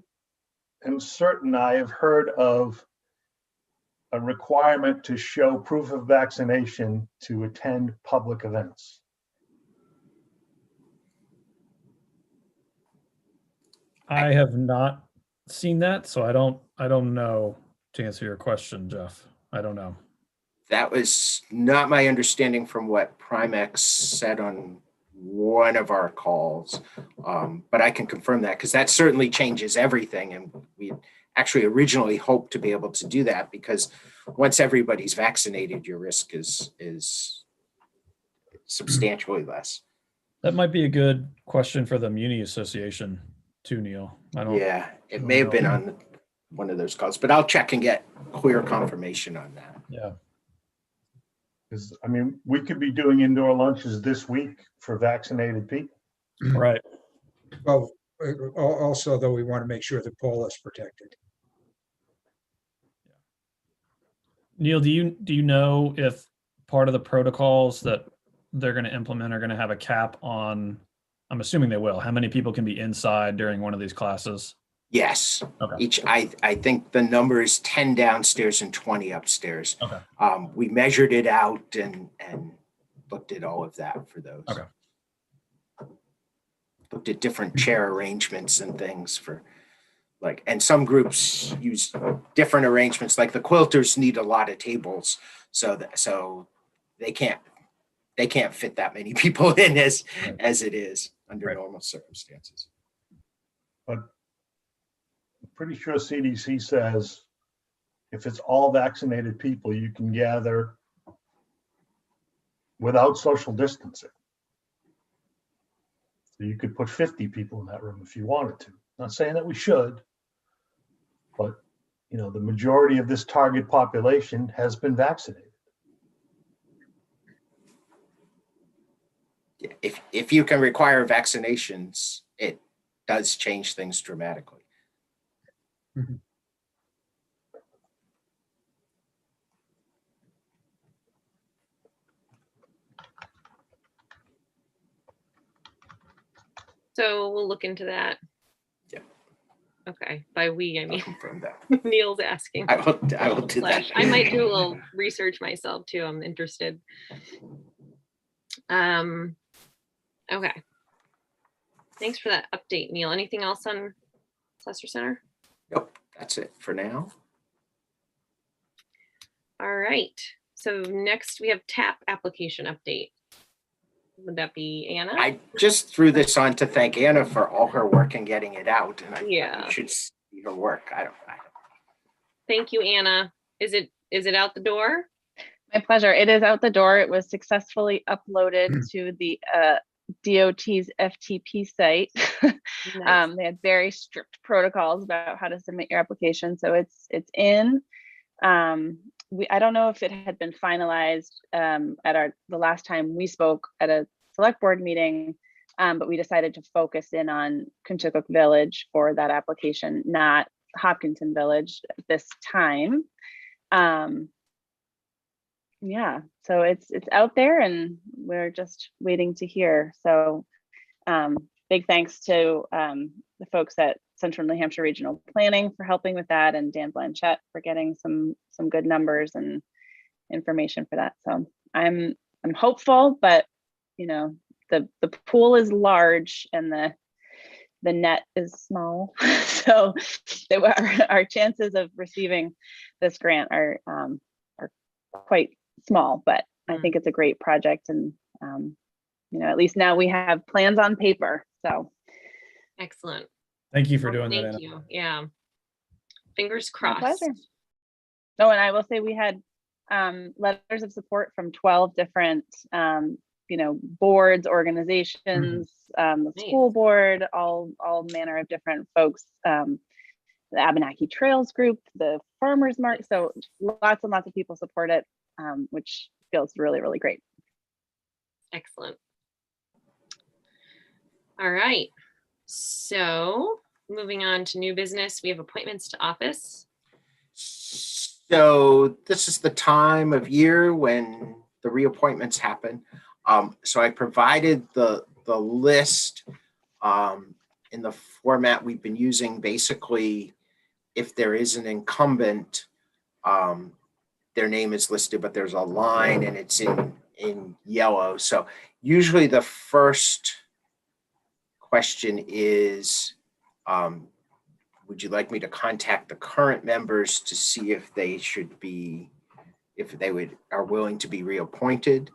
am certain I have heard of a requirement to show proof of vaccination to attend public events. I have not seen that, so I don't know to answer your question, Jeff. I don't know. That was not my understanding from what Primex said on one of our calls. But I can confirm that because that certainly changes everything. And we actually originally hoped to be able to do that because once everybody's vaccinated, your risk is substantially less. That might be a good question for the Muni Association too, Neil. Yeah, it may have been on one of those calls, but I'll check and get clear confirmation on that. Yeah. Because, I mean, we could be doing indoor lunches this week for vaccinated people. Right. Well, also, though, we want to make sure that Paul is protected. Neil, do you know if part of the protocols that they're going to implement are going to have a cap on, I'm assuming they will, how many people can be inside during one of these classes? Yes. Okay. I think the number is 10 downstairs and 20 upstairs. Okay. We measured it out and looked at all of that for those. Okay. Looked at different chair arrangements and things for and some groups use different arrangements. Like the quilters need a lot of tables, so they can't fit that many people in as it is under normal circumstances. But I'm pretty sure CDC says if it's all vaccinated people, you can gather without social distancing. So you could put 50 people in that room if you wanted to. Not saying that we should, but the majority of this target population has been vaccinated. If you can require vaccinations, it does change things dramatically. Mhm. So we'll look into that. Yeah. Okay, by we, I I'll mean, confirm that. Neil's asking. I will do that. I might do a little research myself too. I'm interested. Okay. Thanks for that update, Neil. Anything else on Cluster Center? Nope, that's it for now. All right. So next we have TAP application update. Would that be Anna? I just threw this on to thank Anna for all her work in getting it out, and you should see her work. I don't. Thank you, Anna. Is it out the door? My pleasure. It is out the door. It was successfully uploaded to the DOT's FTP site. Nice. They had very strict protocols about how to submit your application, so it's in. I don't know if it had been finalized at the last time we spoke at a select board meeting, but we decided to focus in on Contoocook Village for that application, not Hopkinton Village at this time. Yeah, so it's out there and we're just waiting to hear. So big thanks to the folks at Central New Hampshire Regional Planning for helping with that, and Dan Blanchette for getting some good numbers and information for that. So I'm hopeful, but the pool is large and the net is small. So our chances of receiving this grant are quite small, but I think it's a great project, and at least now we have plans on paper. So Excellent. Thank you for doing that, Thank Anna. you. Yeah. Fingers My crossed. pleasure. Oh, and I will say we had letters of support from 12 different boards, organizations, the school board, all manner of different folks, the Abenaki Trails group, the farmers market. So lots and lots of people support it, which feels really, really great. Excellent. All right. So moving on to new business, we have appointments to office. So this is the time of year when the reappointments happen. So I provided the the list in the format we've been using. Basically, if there is an incumbent, their name is listed, but there's a line and it's in yellow. So usually the first question is, would you like me to contact the current members to see if they should be, if they are willing to be reappointed?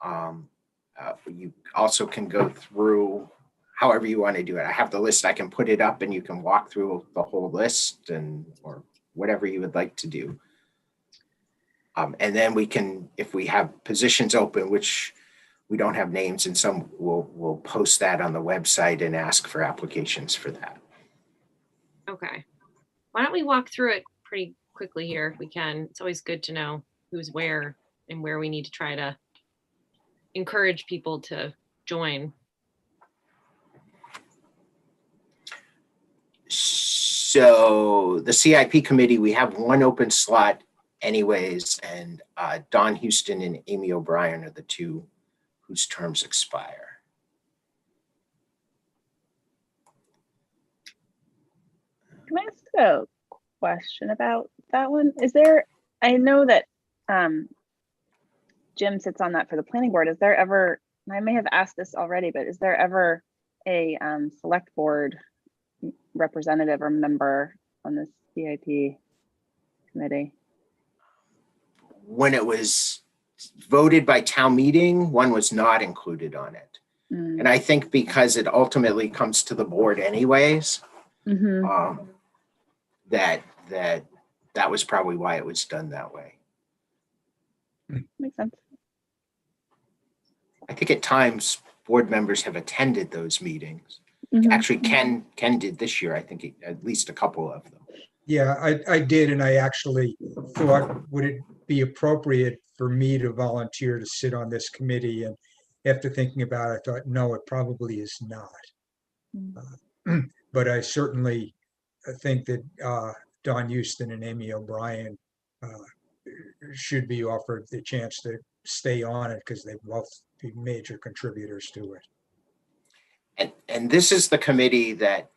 You also can go through however you want to do it. I have the list, I can put it up and you can walk through the whole list or whatever you would like to do. And then we can, if we have positions open, which we don't have names in some, we'll post that on the website and ask for applications for that. Okay. Why don't we walk through it pretty quickly here if we can? It's always good to know who's where and where we need to try to encourage people to join. So the CIP committee, we have one open slot anyways, and Don Houston and Amy O'Brien are the two whose terms expire. Can I ask a question about that one? Is there, I know that Jim sits on that for the planning board. Is there ever, and I may have asked this already, but is there ever a select board representative or member on the CIP committee? When it was voted by town meeting, one was not included on it. Mm. And I think because it ultimately comes to the board anyways, Mm-hmm. that was probably why it was done that way. Makes sense. I think at times board members have attended those meetings. Mhm. Actually, Ken did this year, I think at least a couple of them. Yeah, I did, and I actually thought, would it be appropriate for me to volunteer to sit on this committee? And after thinking about it, I thought, no, it probably is not. But I certainly think that Don Houston and Amy O'Brien should be offered the chance to stay on it because they've both been major contributors to it. And this is the committee that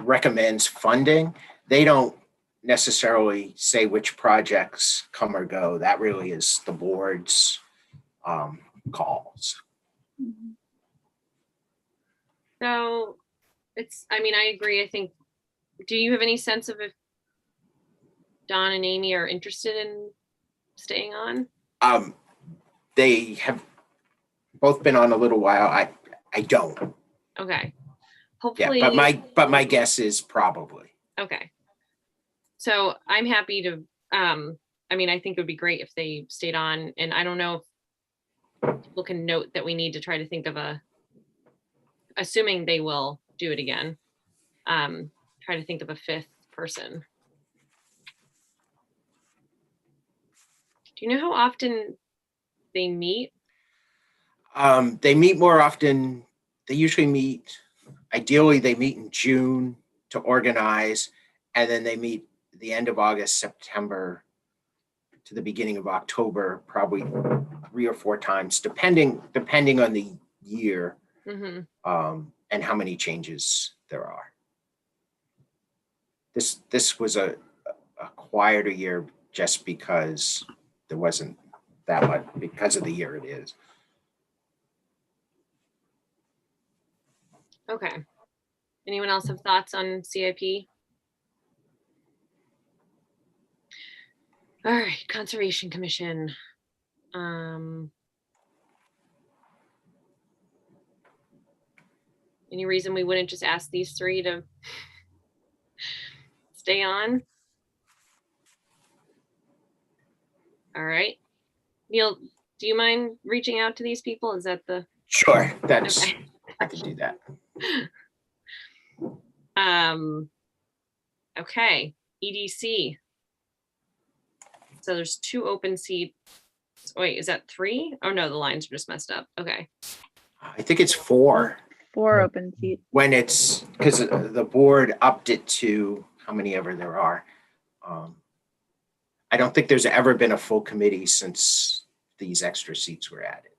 recommends funding. They don't necessarily say which projects come or go. That really is the board's calls. Mhm. So it's, I mean, I agree. I think, do you have any sense of if Don and Amy are interested in staying on? They have both been on a little while. I don't. Okay. Yeah, Hopefully. but my guess is probably. Okay. So I'm happy to, I mean, I think it would be great if they stayed on, and I don't know if people can note that we need to try to think of assuming they will do it again, try to think of a fifth person. Do you know how often they meet? They meet more often. They usually meet, ideally they meet in June to organize, and then they meet the end of August, September to the beginning of October, probably 3 or 4 times, depending on the year. Mm-hmm. And how many changes there are. This was a quieter year just because there wasn't that much, because of the year it is. Okay. Anyone else have thoughts on CIP? All right, Conservation Commission. Any reason we wouldn't just ask these 3 to stay on? All right. Neil, do you mind reaching out to these people? Is that the? Sure, Okay. I can do that. Okay, EDC. So there's 2 open seats. Wait, is that 3? Oh no, the lines are just messed up. Okay. I think it's 4. 4 open seats. When it's, because the board upped it to how many ever there are. I don't think there's ever been a full committee since these extra seats were added.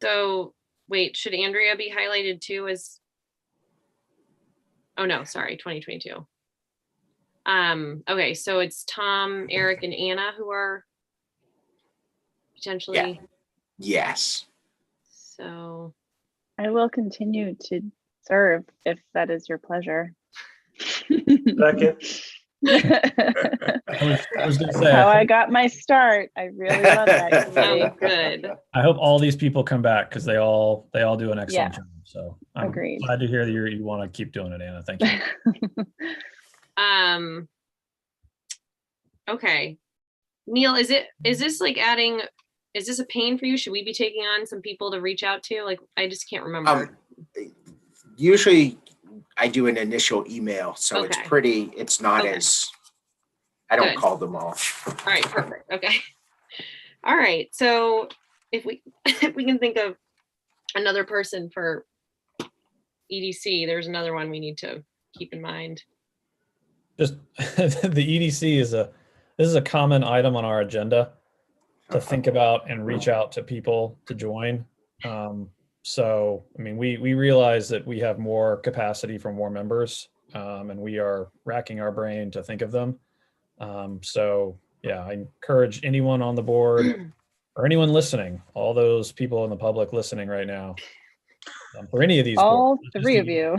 So wait, should Andrea be highlighted too as? Oh no, sorry, 2022. Okay, so it's Tom, Eric, and Anna who are potentially, Yes. so, I will continue to serve if that is your pleasure. Second. I was gonna say, How I got my start. I really love that committee. oh, good. I hope all these people come back because they all do an excellent Yeah. job. So I'm Agreed. glad to hear that you want to keep doing it, Anna. Thank you. Okay. Neil, is this like adding, is this a pain for you? Should we be taking on some people to reach out to? Like, I just can't remember. Usually I do an initial email, so Okay. it's not Okay. as, I don't Good. call them all. All right, perfect. Okay. All right. So if we if we can think of another person for EDC, there's another one we need to keep in mind. Just the EDC is a common item on our agenda to think about and reach out to people to join. So, I mean, we realize that we have more capacity for more members, and we are racking our brain to think of them. So yeah, I encourage anyone on the board or anyone listening, all those people in the public listening right now, for any of these All boards, not just three of the- you.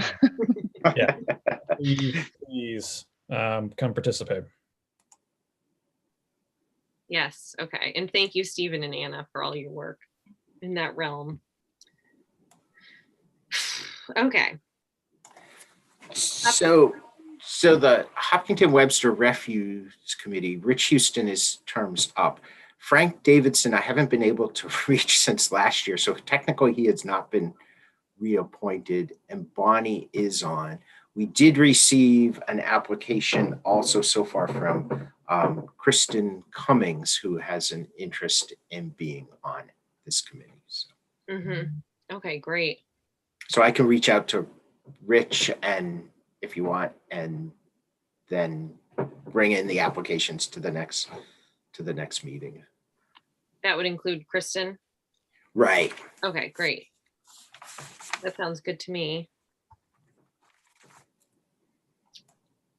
Yeah, please come participate. Yes. Okay. And thank you, Stephen and Anna, for all your work in that realm. Okay. So the Hopkinton Webster Refuge Committee, Rich Houston is terms up. Frank Davidson, I haven't been able to reach since last year. So technically he has not been reappointed, and Bonnie is on. We did receive an application also so far from Kristen Cummings, who has an interest in being on this committee. So, Okay, great. so I can reach out to Rich and if you want, and then bring in the applications to the next meeting. That would include Kristen. Right. Okay, great. That sounds good to me.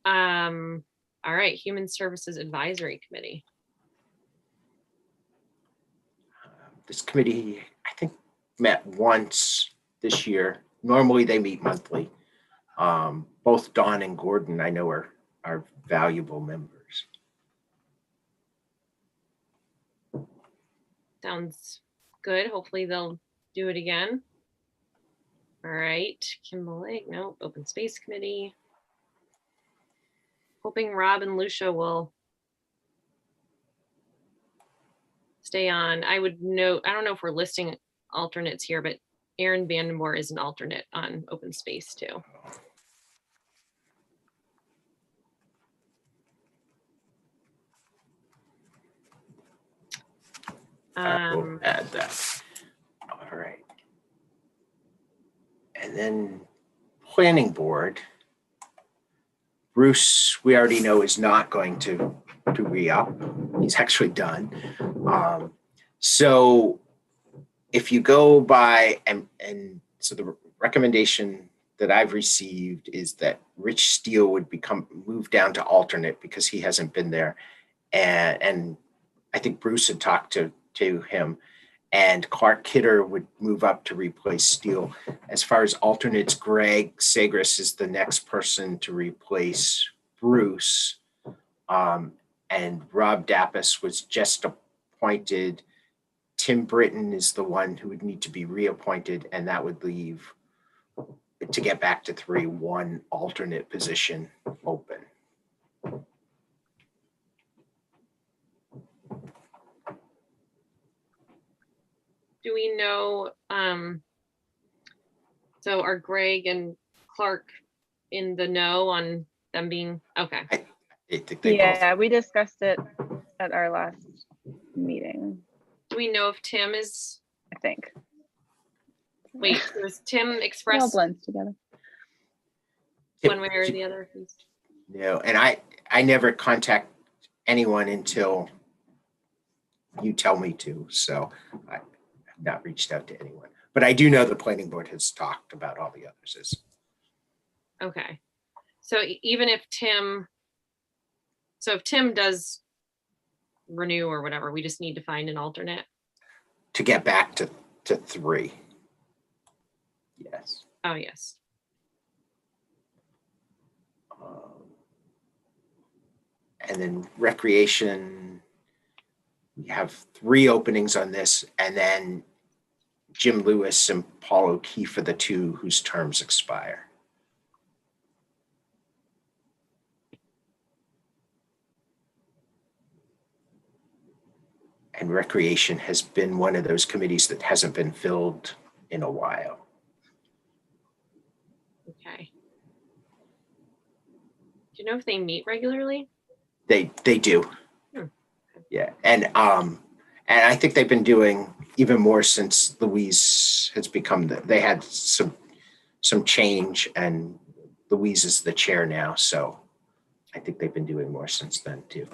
All right, Human Services Advisory Committee. This committee, I think, met once this year. Normally they meet monthly. Both Dawn and Gordon, I know, are valuable members. Sounds good. Hopefully they'll do it again. All right, Kimball Lake, no, Open Space Committee. Hoping Rob and Lucia will stay on. I would note, I don't know if we're listing alternates here, but Aaron Vandenborre is an alternate on Open Space too. I will add that. All right. And then Planning Board. Bruce, we already know, is not going to re-up. He's actually done. So if you go by, and so the recommendation that I've received is that Rich Steele would move down to alternate because he hasn't been there. And I think Bruce had talked to him, and Clark Kidder would move up to replace Steele. As far as alternates, Greg Sagres is the next person to replace Bruce. And Rob Dappas was just appointed. Tim Britton is the one who would need to be reappointed, and that would leave, to get back to 3, 1 alternate position open. Do we know, so are Greg and Clark in the know on them being, okay. I think they Yeah, we discussed it at our last meeting, Do we know if Tim is, I think. wait, was Tim It all expressed blends together. one way or the other? No, and I never contact anyone until you tell me to. So not reached out to anyone. But I do know the planning board has talked about all the others. Okay. So even if Tim, so if Tim does renew or whatever, we just need to find an alternate. To get back to 3. Yes. Oh, yes. And then recreation, we have 3 openings on this, and then Jim Lewis and Paul O'Keefe are the 2 whose terms expire. And recreation has been one of those committees that hasn't been filled in a while. Okay. Do you know if they meet regularly? They do. Hmm. Yeah. And I think they've been doing even more since Louise has become they had some change, and Louise is the chair now. So I think they've been doing more since then too.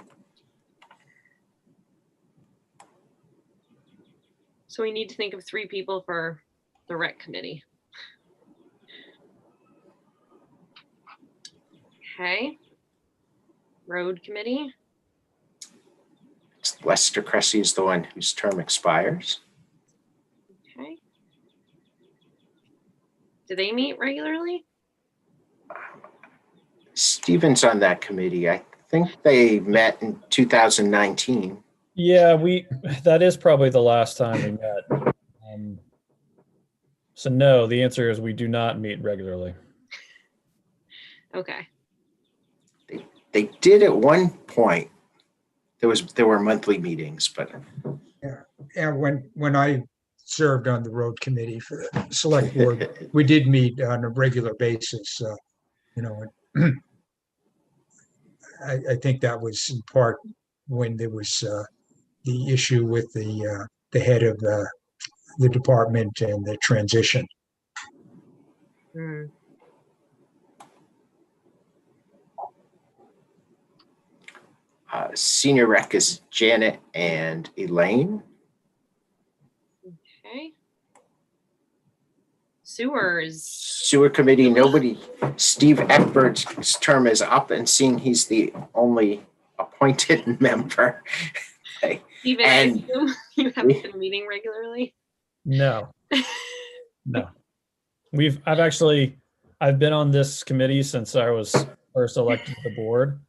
So we need to think of 3 people for the rec committee. Okay. Road committee. It's Lester Cressy is the one whose term expires. Okay. Do they meet regularly? Stephen's on that committee. I think they met in 2019. Yeah, that is probably the last time we met. So no, the answer is we do not meet regularly. Okay. They did at one point. There were monthly meetings, but And when I served on the road committee for the select board, we did meet on a regular basis. I think that was in part when there was the issue with the head of the department and the transition. Hmm. Senior rec is Janet and Elaine. Okay. Sewers. Sewer committee, nobody. Steve Eckbert's term is up, and seeing he's the only appointed member. Steven, I And- assume you haven't been meeting regularly. No. No. I've been on this committee since I was first elected to the board,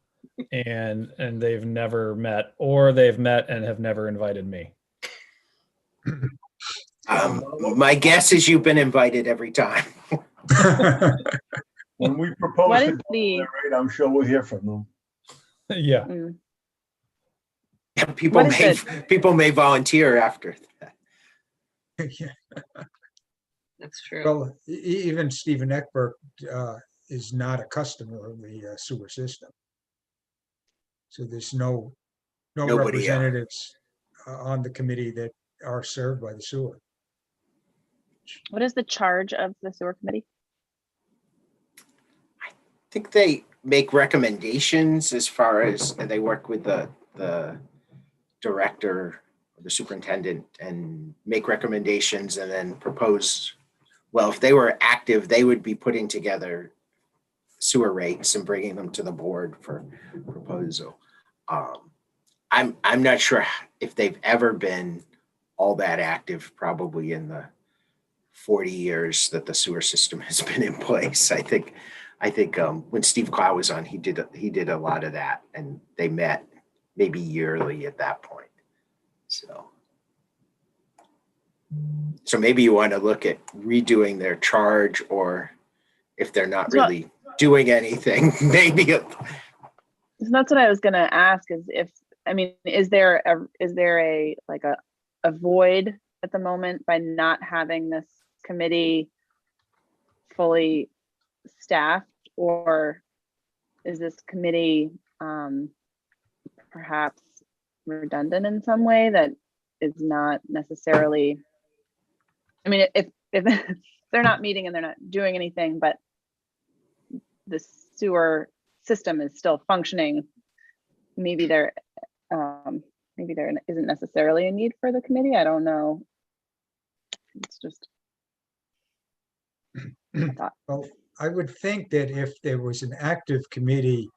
and they've never met, or they've met and have never invited me. My guess is you've been invited every time. When we propose What to is go the, there, right, I'm sure we'll hear from them. Yeah. mm, People What is may volunteer after that. That's true. Well, even Stephen Eckberg is not a customer of the sewer system. So there's no Nobody, representatives on the committee that are served by the sewer. what is the charge of the sewer committee? I think they make recommendations as far as they work with the director or the superintendent and make recommendations and then propose. Well, if they were active, they would be putting together sewer rates and bringing them to the board for proposal. I'm not sure if they've ever been all that active, probably in the 40 years that the sewer system has been in place. I think when Steve Clow was on, he did a lot of that, and they met maybe yearly at that point. So maybe you want to look at redoing their charge, or if they're not So- really doing anything, maybe. So that's what I was gonna ask is is there a void at the moment by not having this committee fully staffed, or is this committee perhaps redundant in some way that is not necessarily, if they're not meeting and they're not doing anything, but the sewer system is still functioning, maybe there isn't necessarily a need for the committee. I don't know. It's just. a thought. Well, I would think that if there was an active committee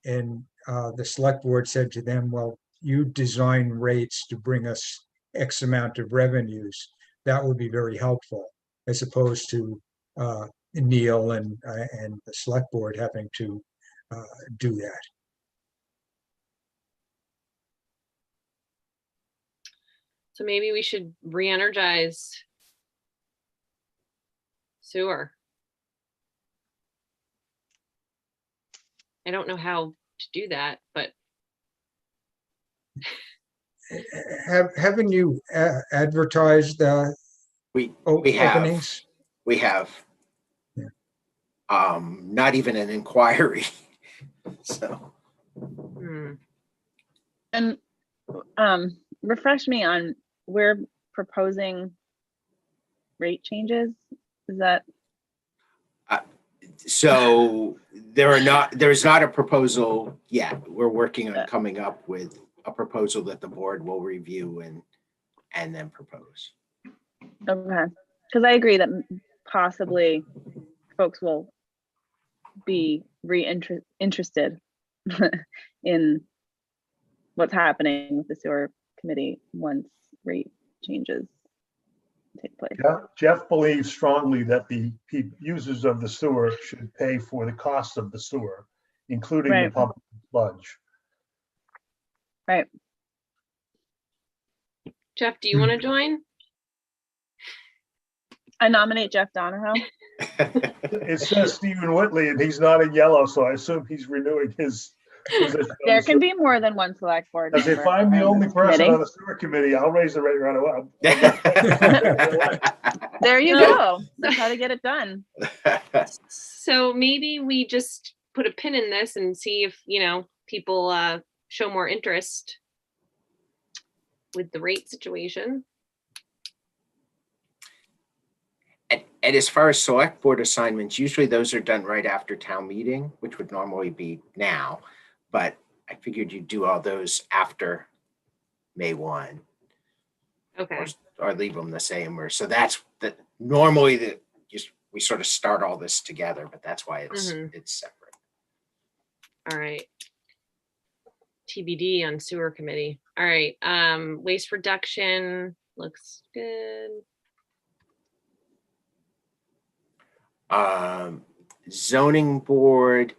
and the select board said to them, well, you design rates to bring us X amount of revenues, that would be very helpful, as opposed to Neil and the select board having to do that. So maybe we should re-energize sewer. I don't know how to do that, but Haven't you advertised We have. openings? We have. Yeah. Not even an inquiry. So And refresh me on, we're proposing rate changes. Is that, so there's not a proposal yet. We're working on coming up with a proposal that the board will review and then propose. okay? Because I agree that possibly folks will be interested in what's happening with the sewer committee once rate changes take place. Jeff believes strongly that the users of the sewer should pay for the cost of the sewer, including the Right. public sludge. Right. Jeff, do you want to join? I nominate Jeff Donahoe. It says Stephen Whitley, and he's not in yellow, so I assume he's renewing his position. on There the can be more than one select board Because if member I'm the on only this person committee. on the sewer committee, I'll raise the rate right away. There you go. That's how to get it done. So maybe we just put a pin in this and see if, people show more interest with the rate situation. And as far as select board assignments, usually those are done right after town meeting, which would normally be now. But I figured you'd do all those after May 1 Okay. or leave them the same. So that's that normally we sort of start all this together, but that's why it's separate. All right. TBD on sewer committee. All right. Waste reduction looks good. Zoning board,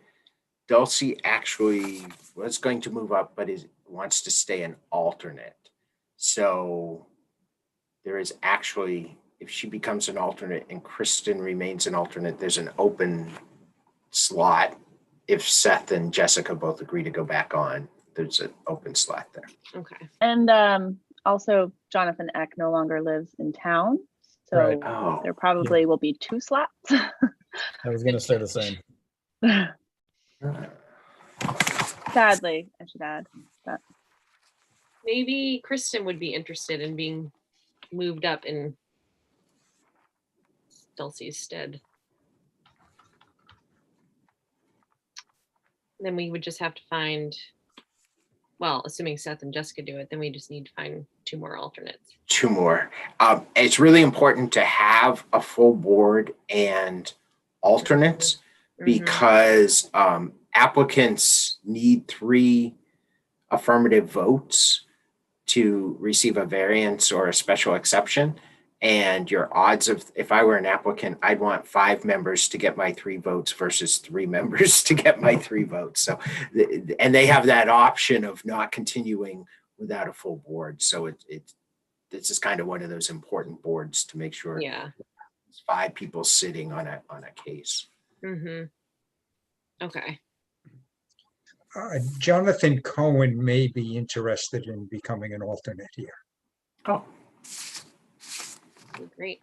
Dulcie actually was going to move up, but wants to stay an alternate. So there is actually, if she becomes an alternate and Kristen remains an alternate, there's an open slot. If Seth and Jessica both agree to go back on, there's an open slot there. Okay. And also Jonathan Eck no longer lives in town. So Right. Oh, there probably will be 2 slots. I was going to say the same. Sadly, I should add. But Maybe Kristen would be interested in being moved up in Dulcie's stead. Then we would just have to find, well, assuming Seth and Jessica do it, then we just need to find 2 more alternates. 2 more. It's really important to have a full board and alternates because applicants need 3 affirmative votes to receive a variance or a special exception. And your odds of, if I were an applicant, I'd want 5 members to get my 3 votes versus 3 members to get my 3 votes. So, and they have that option of not continuing without a full board. So this is kind of one of those important boards to make sure Yeah. there's 5 people sitting on a case. Okay. Jonathan Cohen may be interested in becoming an alternate here. Oh, Great.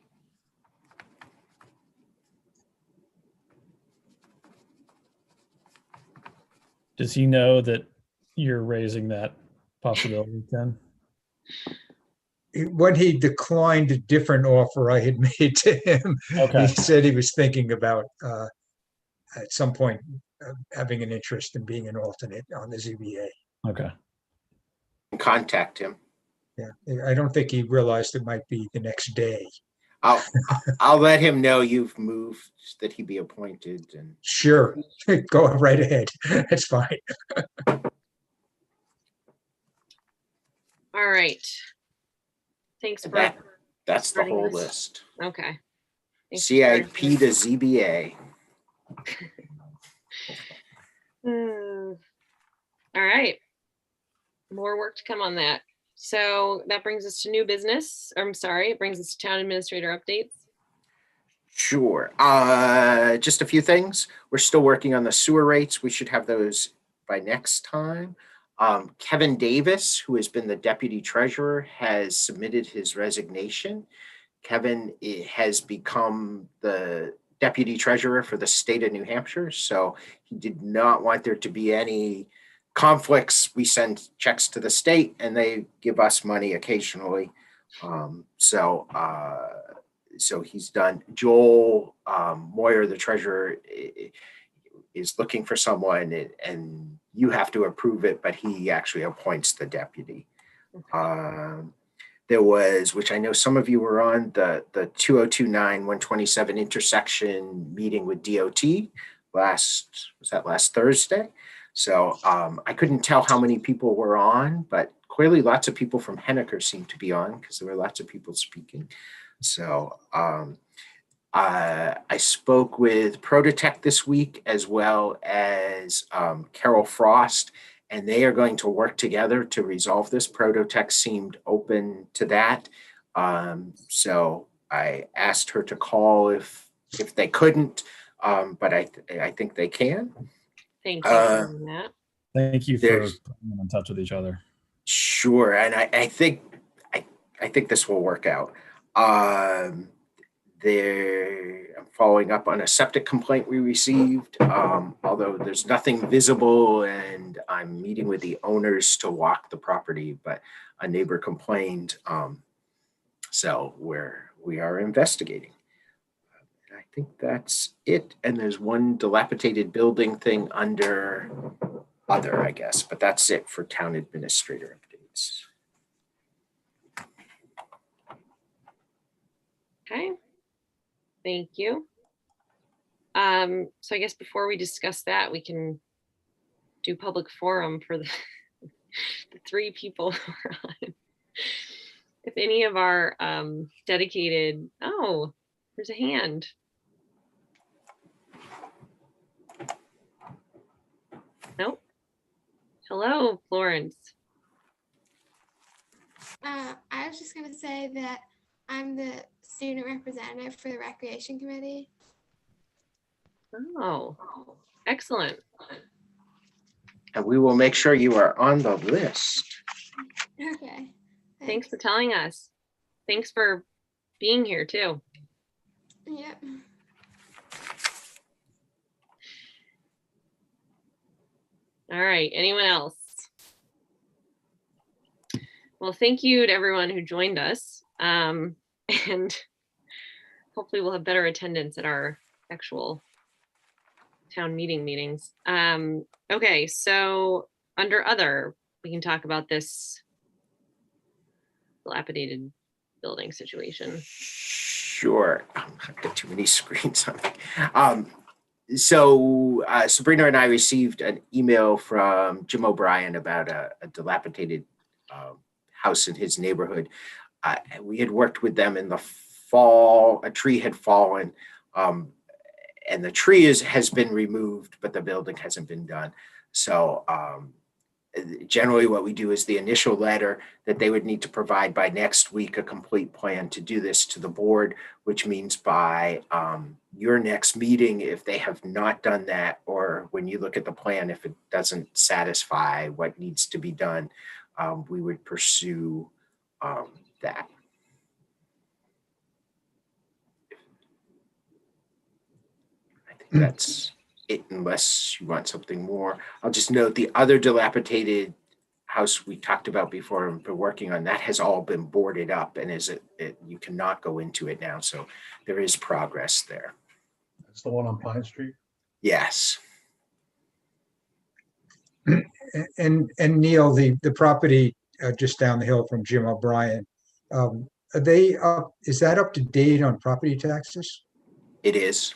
Does he know that you're raising that possibility, Ken? When he declined a different offer I had made to him, Okay. he said he was thinking about at some point having an interest in being an alternate on the ZBA. Okay. contact him. Yeah, I don't think he realized it might be the next day. I'll, I'll let him know you've moved, that he be appointed, and Sure, go right ahead. That's fine. All right. Thanks for, that's the starting whole this. list. okay. Thanks for starting CIP this. to ZBA. All right. More work to come on that. So that brings us to new business. I'm sorry, it brings us to town administrator updates. Sure. Just a few things. We're still working on the sewer rates. We should have those by next time. Kevin Davis, who has been the deputy treasurer, has submitted his resignation. Kevin has become the deputy treasurer for the state of New Hampshire, so he did not want there to be any conflicts. We send checks to the state and they give us money occasionally. So he's done. Joel Moyer, the treasurer, is looking for someone, and you have to approve it, but he actually appoints the deputy. There was, which I know some of you were on, the 2029-127 intersection meeting with DOT last Thursday? So I couldn't tell how many people were on, but clearly lots of people from Henniker seemed to be on because there were lots of people speaking. So I spoke with Prototech this week, as well as Carol Frost, and they are going to work together to resolve this. Prototech seemed open to that. So I asked her to call if they couldn't, but I think they can. Thank you for doing that. Thank you for putting them in touch with each other. Sure, and I think this will work out. I'm following up on a septic complaint we received, although there's nothing visible, and I'm meeting with the owners to walk the property, but a neighbor complained. So we are investigating. I think that's it. And there's one dilapidated building thing under other, I guess, but that's it for town administrator updates. Okay. Thank you. So I guess before we discuss that, we can do public forum for the, the three people who are on. If any of our dedicated, oh, there's a hand. Nope. Hello, Florence. I was just going to say that I'm the student representative for the Recreation Committee. Oh, excellent. And we will make sure you are on the list. Okay. Thanks for telling us. Thanks for being here too. Yep. All right, anyone else? Well, thank you to everyone who joined us. And hopefully we'll have better attendance at our actual town meetings. Okay, so under other, we can talk about this dilapidated building situation. Sure. I've got too many screens on me. So Sabrina and I received an email from Jim O'Brien about a dilapidated house in his neighborhood. We had worked with them in the fall. A tree had fallen, and the tree has been removed, but the building hasn't been done. So generally what we do is the initial letter that they would need to provide by next week, a complete plan to do this to the board, which means by your next meeting, if they have not done that, or when you look at the plan, if it doesn't satisfy what needs to be done, we would pursue that. I think that's it, unless you want something more. I'll just note the other dilapidated house we talked about before and been working on, that has all been boarded up, and you cannot go into it now. So there is progress there. That's the one on Pine Street. Yes. And Neil, the property just down the hill from Jim O'Brien, are they up, is that up to date on property taxes? It is.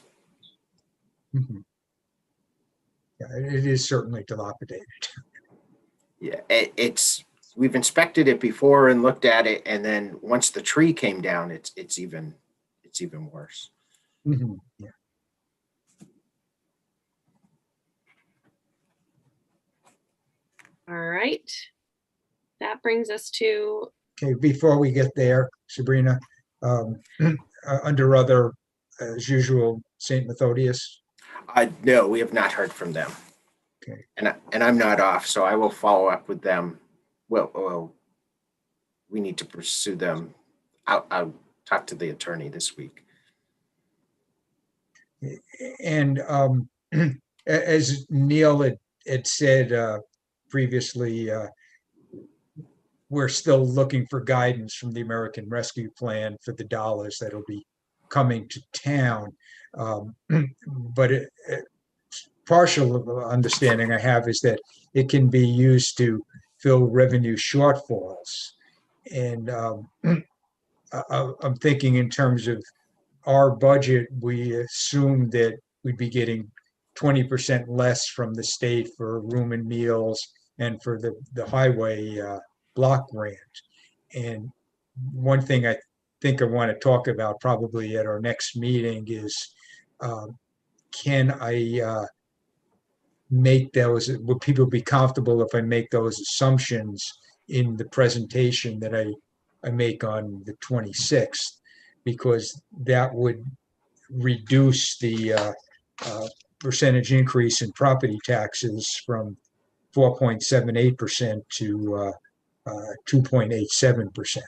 Mhm. Yeah, it is certainly dilapidated. Yeah, we've inspected it before and looked at it, and then once the tree came down, it's even worse. Mhm, yeah. All right. That brings us to, Okay, before we get there, Sabrina, under other, as usual, St. Methodius. No, we have not heard from them. Okay. And I'm not off, so I will follow up with them. Well, we need to pursue them. I'll talk to the attorney this week. And as Neil had said previously, we're still looking for guidance from the American Rescue Plan for the dollars that'll be coming to town. But partial understanding I have is that it can be used to fill revenue shortfalls. And I'm thinking in terms of our budget, we assumed that we'd be getting 20% less from the state for room and meals and for the highway block grant. And one thing I think I want to talk about probably at our next meeting is, can I make those, would people be comfortable if I make those assumptions in the presentation that I make on the 26th? Because that would reduce the percentage increase in property taxes from 4.78% to 2.87%.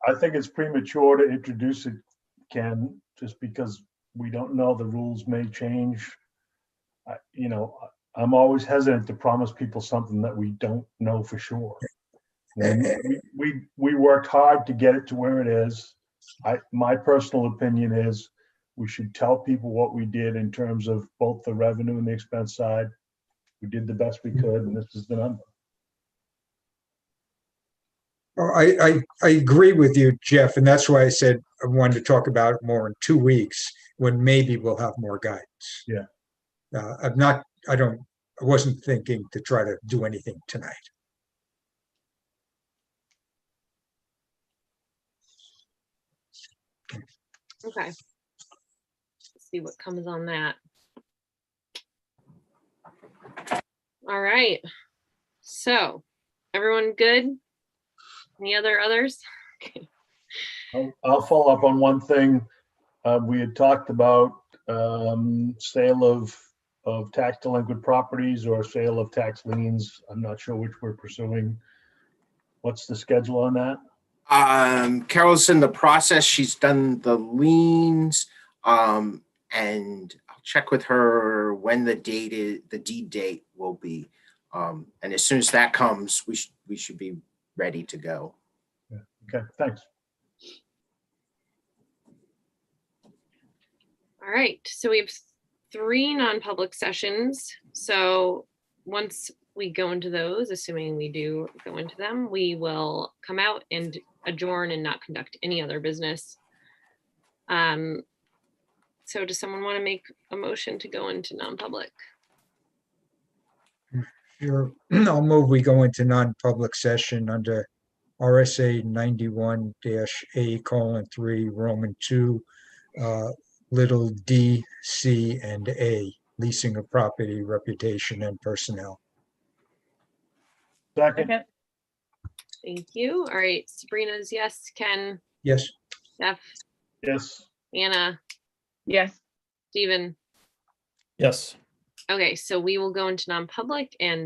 I think it's premature to introduce it, Ken, just because we don't know, the rules may change. I'm always hesitant to promise people something that we don't know for sure. And we worked hard to get it to where it is. My personal opinion is we should tell people what we did in terms of both the revenue and the expense side. We did the best we could, and this is the number. I agree with you, Jeff, and that's why I said I wanted to talk about it more in 2 weeks when maybe we'll have more guidance. Yeah. I wasn't thinking to try to do anything tonight. okay. Let's see what comes on that. All right. So, everyone good? Any others? Okay. I'll follow up on one thing. We had talked about sale of tax delinquent properties or sale of tax liens. I'm not sure which we're pursuing. What's the schedule on that? Carol's in the process. She's done the liens, and I'll check with her when the deed date will be. And as soon as that comes, we should be ready to go. Yeah. Okay, thanks. All right. So we have 3 non-public sessions. So once we go into those, assuming we do go into them, we will come out and adjourn and not conduct any other business. So does someone want to make a motion to go into non-public? Sure. I'll move we go into non-public session under RSA 91-A:3, Roman 2, little d, c, and a, leasing of property, reputation, and personnel. Second. Okay. Thank you. All right. Sabrina's yes. Ken, Yes. Jeff, Yes. Anna, Yes. Stephen. Yes. Okay, so we will go into non-public and